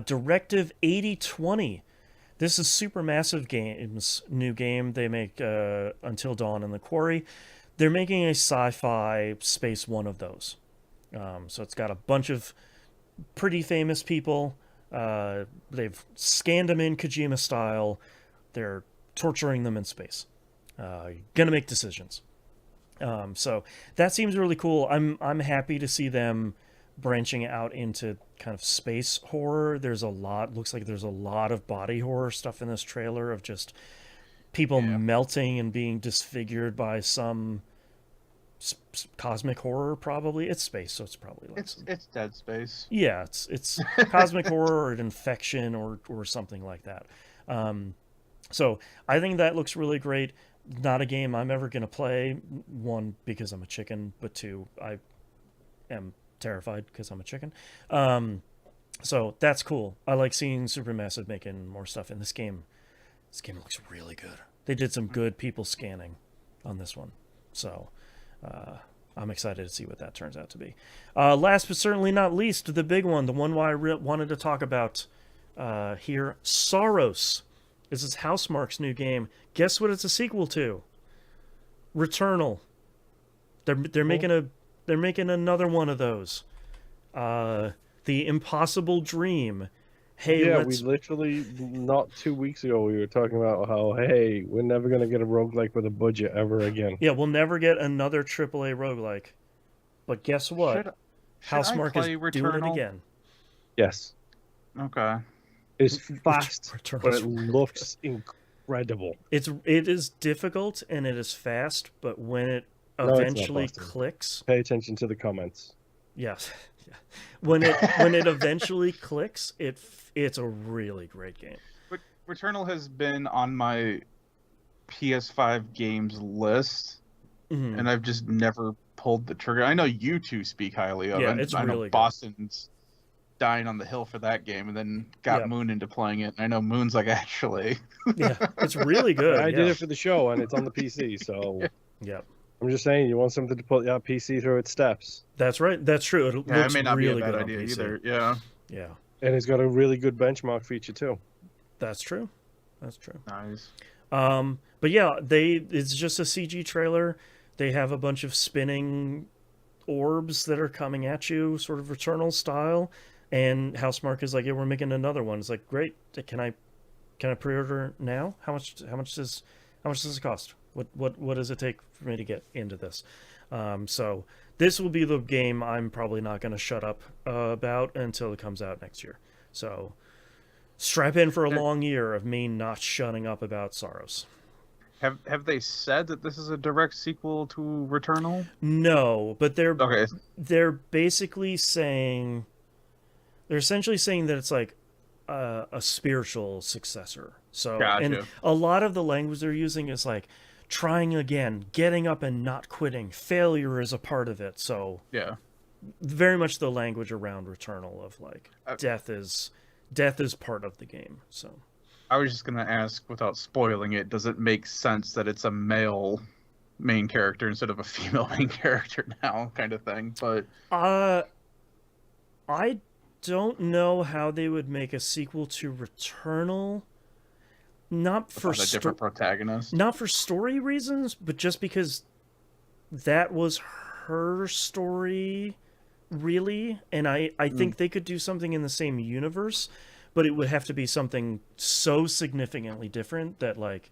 Directive 8020. This is Supermassive Games' new game. They make Until Dawn and The Quarry. They're making a sci-fi space one of those. So it's got a bunch of pretty famous people. They've scanned them in Kojima style. They're torturing them in space. Gonna make decisions. So that seems really cool. I'm happy to see them branching out into kind of space horror. Looks like there's a lot of body horror stuff in this trailer of just people melting and being disfigured by some cosmic horror. Probably it's space, so it's probably like it's Dead Space. Yeah, it's cosmic horror or an infection or something like that. So I think that looks really great. Not a game I'm ever gonna play. One, because I'm a chicken, but two, I am terrified because I'm a chicken. So that's cool. I like seeing Supermassive making more stuff in this game. This game looks really good. They did some good people scanning on this one. So I'm excited to see what that turns out to be. Last but certainly not least, the big one, the one I wanted to talk about here, Soros. This is Housemarque's new game. Guess what it's a sequel to? Returnal. They're making another one of those. The Impossible Dream. Hey, we literally not 2 weeks ago we were talking about how we're never gonna get a roguelike with a budget ever again. Yeah, we'll never get another AAA roguelike. But guess what? Should I Housemarque is play doing it Returnal? again. Yes. Okay. It's fast, but Returnal's it looks incredible. it is difficult and it is fast, but when it No, it's not, eventually Boston. clicks, Pay attention to the comments. yes, yeah. When it eventually clicks, it's a really great game. But Returnal has been on my PS5 games list, Mhm. and I've just never pulled the trigger. I know you two speak highly of it. Yeah, it's I know really good. Boston's dying on the hill for that game, and then got Yeah. Moon into playing it. And I know Moon's like, actually, Yeah, it's really good. I yeah. did it for the show, and it's on the PC. So Yeah, I'm just saying, you want something to put your PC through its steps, that's right. That's true. It yeah, it looks may not really be a bad good idea on PC. either. Yeah, Yeah, and it's got a really good benchmark feature too. that's true. That's true. nice. But yeah, it's just a CG trailer. They have a bunch of spinning orbs that are coming at you, sort of Returnal style. And Housemarque is like, yeah, we're making another one. It's like, great. Can I pre-order now? How much does it cost? What does it take for me to get into this? So this will be the game I'm probably not going to shut up about until it comes out next year. So strap in for a long year of me not shutting up about Sorrows. Have they said that this is a direct sequel to Returnal? No, but Okay. they're basically saying, they're essentially saying that it's like a spiritual successor. So, Gotcha. and a lot of the language they're using is like trying again, getting up and not quitting. Failure is a part of it. So, Yeah. very much the language around Returnal of like death is part of the game. So, I was just gonna ask, without spoiling it, does it make sense that it's a male main character instead of a female main character now, kind of thing? But I don't know how they would make a sequel to Returnal. Not for a different protagonist. not for story reasons, but just because that was her story, really. And I think they could do something in the same universe, but it would have to be something so significantly different that like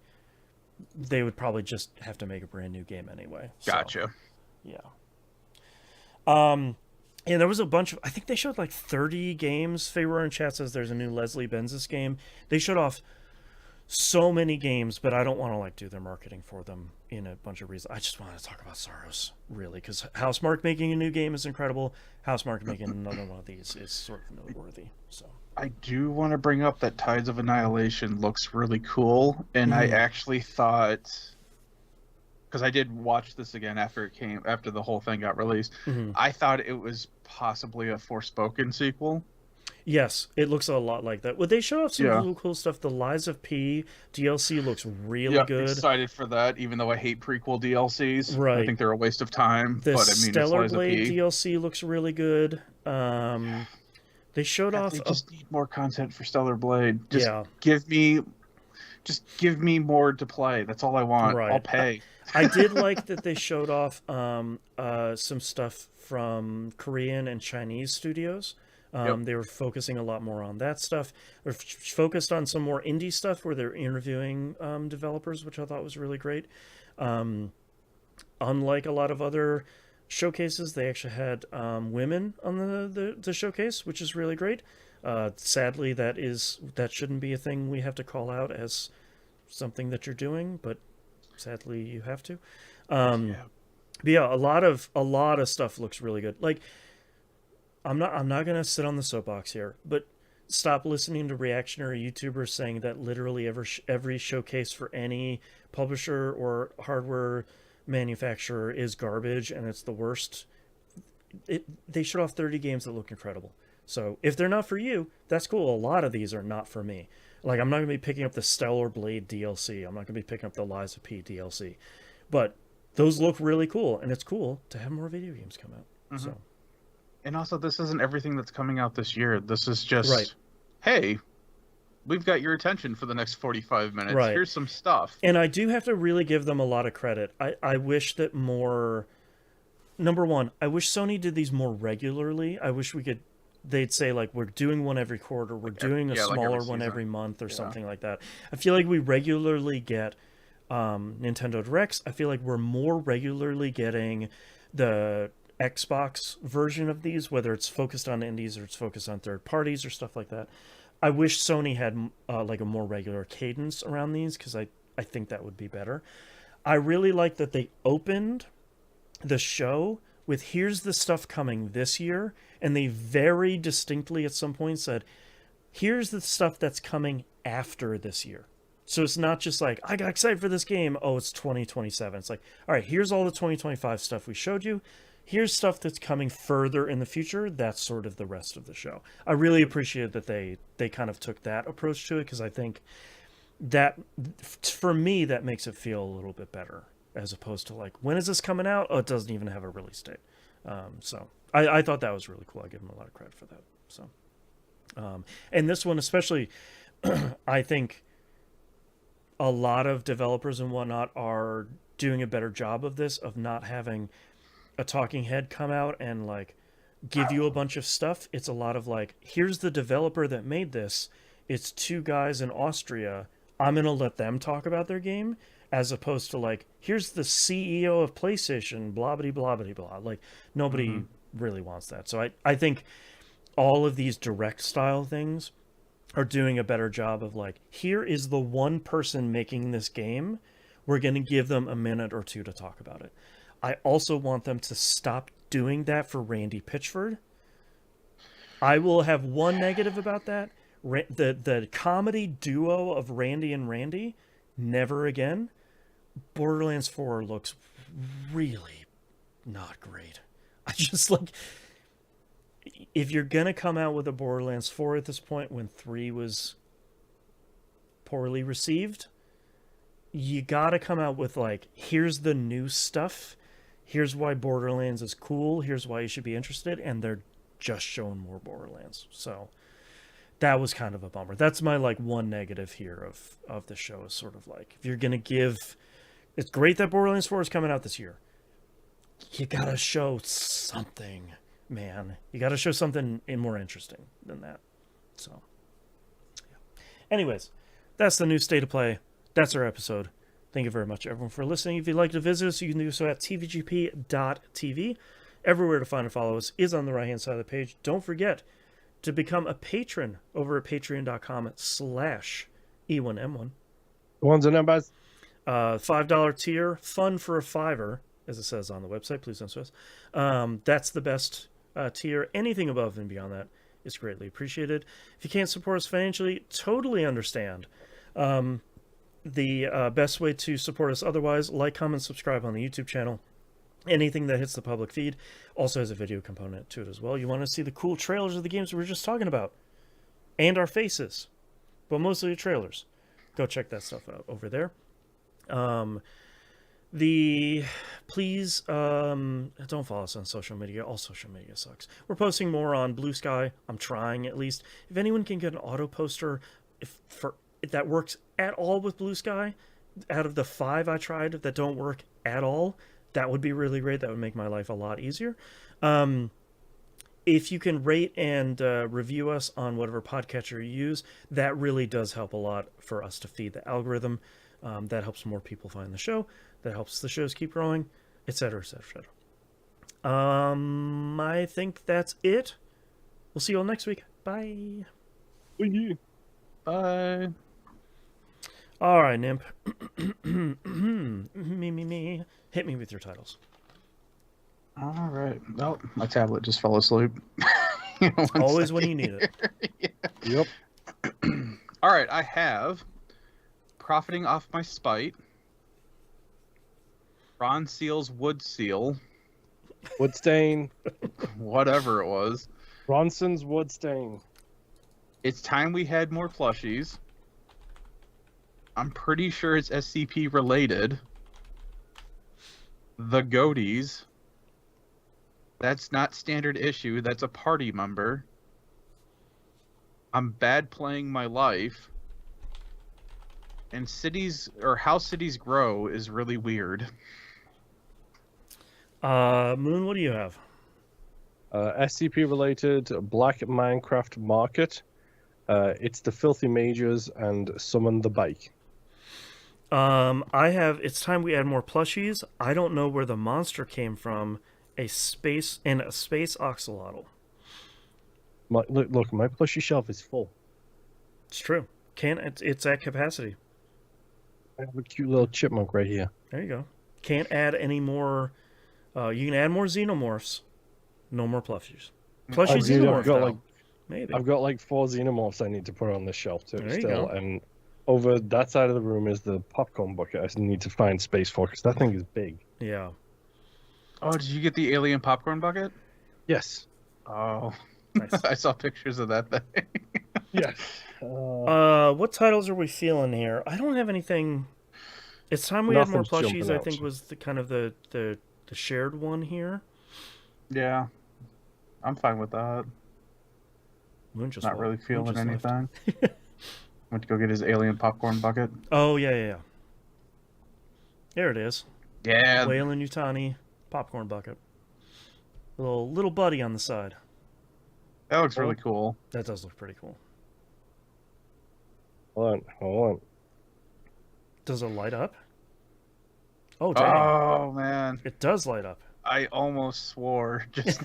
they would probably just have to make a brand new game anyway. So, Gotcha. yeah. Yeah, there was a bunch of, I think they showed like 30 games. Feyroar in chat says there's a new Leslie Benzis game. They showed off so many games, but I don't want to like do their marketing for them in a bunch of reasons. I just want to talk about Sorrows, really, because Housemarque making a new game is incredible. Housemarque making another one of these is sort of noteworthy. So I do want to bring up that Tides of Annihilation looks really cool, and I actually thought, because I did watch this again after the whole thing got released, I thought it was possibly a Forspoken sequel. yes, it looks a lot like that. Well, they show off some really cool stuff. The Lies of P DLC looks really good. Excited for that, even though I hate prequel DLCs. Right. I think they're a waste of time. The but I mean, Stellar it's Lies Blade of P. DLC looks really good. They showed off. They just need more content for Stellar Blade. Just Yeah. give me more to play. That's all I want. Right. I'll pay. I did like that they showed off some stuff from Korean and Chinese studios. They were focusing a lot more on that stuff. They're focused on some more indie stuff where they're interviewing developers, which I thought was really great. Unlike a lot of other showcases, they actually had women on the showcase, which is really great. Sadly, that shouldn't be a thing we have to call out as something that you're doing, but sadly you have to. But yeah, a lot of stuff looks really good. Like, I'm not gonna sit on the soapbox here, but stop listening to reactionary YouTubers saying that literally every showcase for any publisher or hardware manufacturer is garbage and it's the worst. They showed off 30 games that look incredible. So if they're not for you, that's cool. A lot of these are not for me. Like, I'm not going to be picking up the Stellar Blade DLC. I'm not going to be picking up the Lies of P DLC. But those look really cool, and it's cool to have more video games come out. So, And also, this isn't everything that's coming out this year. This is just, hey, we've got your attention for the next 45 minutes. Right. Here's some stuff. And I do have to really give them a lot of credit. I wish that more... Number one, I wish Sony did these more regularly. I wish they'd say, like, we're doing one every quarter, we're doing a smaller one every month or something like that. I feel like we regularly get Nintendo Directs. I feel like we're more regularly getting the Xbox version of these, whether it's focused on indies or it's focused on third parties or stuff like that. I wish Sony had like a more regular cadence around these, because I think that would be better. I really like that they opened the show with here's the stuff coming this year, and they very distinctly at some point said, here's the stuff that's coming after this year. So it's not just like, I got excited for this game, oh, it's 2027. It's like, all right, here's all the 2025 stuff we showed you. Here's stuff that's coming further in the future. That's sort of the rest of the show. I really appreciate that they kind of took that approach to it, because I think that, for me, that makes it feel a little bit better, as opposed to like, when is this coming out? Oh, it doesn't even have a release date. So I thought that was really cool. I give them a lot of credit for that. So, and this one especially, I think a lot of developers and whatnot are doing a better job of this, of not having a talking head come out and like give you a bunch of stuff. It's a lot of like, here's the developer that made this. It's two guys in Austria. I'm going to let them talk about their game, as opposed to like, here's the CEO of PlayStation, blah, blah, blah, blah, blah. Like, nobody really wants that. So I think all of these direct style things are doing a better job of like, here is the one person making this game. We're going to give them a minute or two to talk about it. I also want them to stop doing that for Randy Pitchford. I will have one negative about that. The comedy duo of Randy and Randy, never again. Borderlands 4 looks really not great. I just like, if you're going to come out with a Borderlands 4 at this point when 3 was poorly received, you got to come out with like, here's the new stuff. Here's why Borderlands is cool. Here's why you should be interested. And they're just showing more Borderlands. So that was kind of a bummer. That's my like one negative here of the show, is sort of like, if you're going to give, it's great that Borderlands 4 is coming out this year. You got to show something, man. You got to show something more interesting than that. So, yeah. Anyways, that's the new State of Play. That's our episode. Thank you very much, everyone, for listening. If you'd like to visit us, you can do so at tvgp.tv. Everywhere to find and follow us is on the right-hand side of the page. Don't forget to become a patron over at patreon.com/E1M1. Ones and numbers. $5 tier, fun for a $5, as it says on the website. Please don't stress. That's the best tier. Anything above and beyond that is greatly appreciated. If you can't support us financially, totally understand. The best way to support us otherwise, like, comment, subscribe on the YouTube channel. Anything that hits the public feed also has a video component to it as well. You want to see the cool trailers of the games we were just talking about, and our faces, but mostly the trailers. Go check that stuff out over there. Please don't follow us on social media. All social media sucks. We're posting more on Blue Sky. I'm trying, at least. If anyone can get an auto poster, if that works at all with Blue Sky, out of the 5 I tried that don't work at all, that would be really great. That would make my life a lot easier. If you can rate and review us on whatever podcatcher you use, that really does help a lot for us to feed the algorithm. That helps more people find the show. That helps the shows keep growing, etc., etc., etc. I think that's it. We'll see you all next week. Bye. Bye. All right, Nimp. me. Hit me with your titles. All right. Oh, my tablet just fell asleep. Always when you need it. Yeah. Yep. All right, I have Profiting Off My Spite, Ron Seal's Wood Seal, Woodstain. whatever it was. Bronson's Woodstain. It's Time We Had More Plushies. I'm pretty sure it's SCP related. The Goaties. That's not standard issue. That's a party member. I'm bad playing my life. And Cities, or How Cities Grow, is really weird. Moon, what do you have? SCP related Black Minecraft Market. It's the Filthy Mages and Summon the Bike. I have It's Time We Add More Plushies. I don't know where the monster came from, a space axolotl. Look, my plushie shelf is full. It's true. It's at capacity. I have a cute little chipmunk right here. There you go. Can't add any more. You can add more xenomorphs. No more plushies. Plushie xenomorph, though. Maybe. I've got like 4 xenomorphs I need to put on this shelf too. There you still, go. and over that side of the room is the popcorn bucket. I need to find space for because that thing is big. Yeah. Oh, did you get the alien popcorn bucket? Yes. Oh, Nice. I saw pictures of that thing. Yes. What titles are we feeling here? I don't have anything. It's time we had more Nothing's plushies. jumping I out. think was the shared one here. Yeah, I'm fine with that. Moon just Not left. really Moon feeling just left. anything. Went to go get his alien popcorn bucket. Oh yeah. There it is. Yeah. Whalen Yutani popcorn bucket. Little buddy on the side. That looks really cool. That does look pretty cool. Hold on. Does it light up? Oh dang! Oh man, It does light up. I almost swore just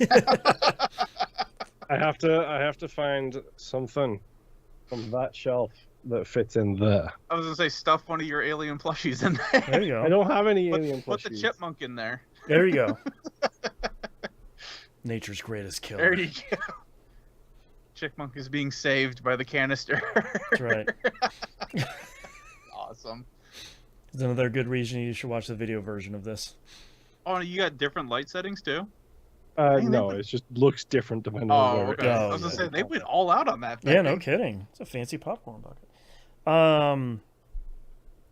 I have to find something from that shelf that fits in there. I was gonna say stuff one of your alien plushies in there. There you I go. don't have any alien Put the plushies. chipmunk in there. There you go. Nature's greatest killer. There you go. Chipmunk is being saved by the canister. That's right. Awesome. It's another good reason you should watch the video version of this. Oh, you got different light settings too? No, it just looks different depending on Oh, where okay. it is. I was gonna say they went all out on that thing. Yeah, no kidding. It's a fancy popcorn bucket.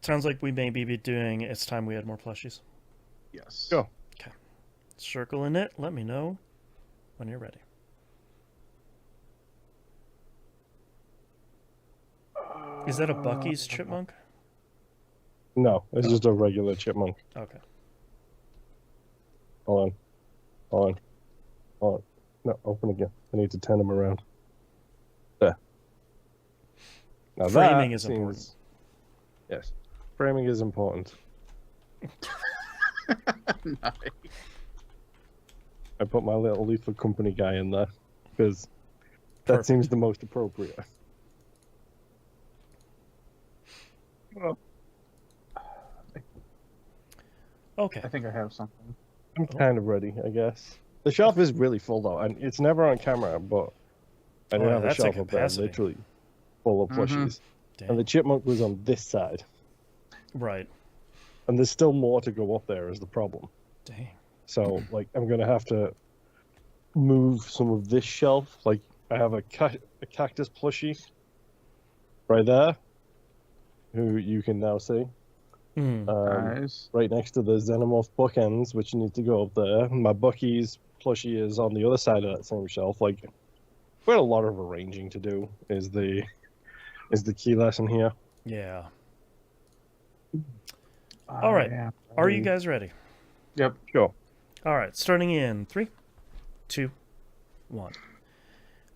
Sounds like we may be doing It's Time We Had More Plushies. Yes. Go. Okay. Circle in it. Let me know when you're ready. Is that a Bucky's chipmunk? No, it's just a regular chipmunk. Okay. Hold on. No, open again. I need to turn them around. There. Now Framing that is important. seems- Yes. Framing is important. Nice. I put my little Lethal Company guy in there because that Perfect. seems the most appropriate. Oh, Okay. I think I have something. I'm kind of ready, I guess. The shelf is really full though, and it's never on camera, but I do Oh, yeah, have a that's a shelf up there capacity. literally full of plushies. Dang. And the chipmunk was on this side. Right. And there's still more to go up there is the problem. Dang. So, like, I'm going to have to move some of this shelf. Like, I have a cactus plushie right there, who you can now see. Hmm. Nice. Right next to the Xenomorph bookends, which need to go up there. My Bucky's plushie is on the other side of that same shelf. Like, we had a lot of arranging to do, is the key lesson here. Yeah. All right. Yeah. Are you guys ready? Yep. Sure. All right. Starting in 3, 2, 1.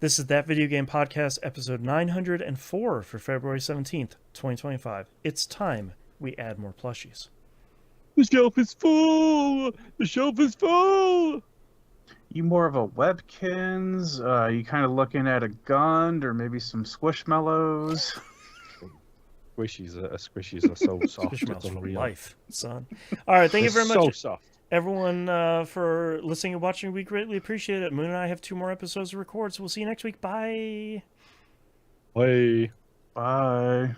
This is That Video Game Podcast, episode 904 for February 17th, 2025. It's time we add more plushies. The shelf is full! The shelf is full! You more of a Webkins? You kind of looking at a gun or maybe some Squishmallows? Squishies are so soft. It's Squishmallows for unreal. life, son. All right. Thank you very They're much, so soft. everyone, for listening and watching. We greatly appreciate it. Moon and I have 2 more episodes to record, so we'll see you next week. Bye. Bye. Bye.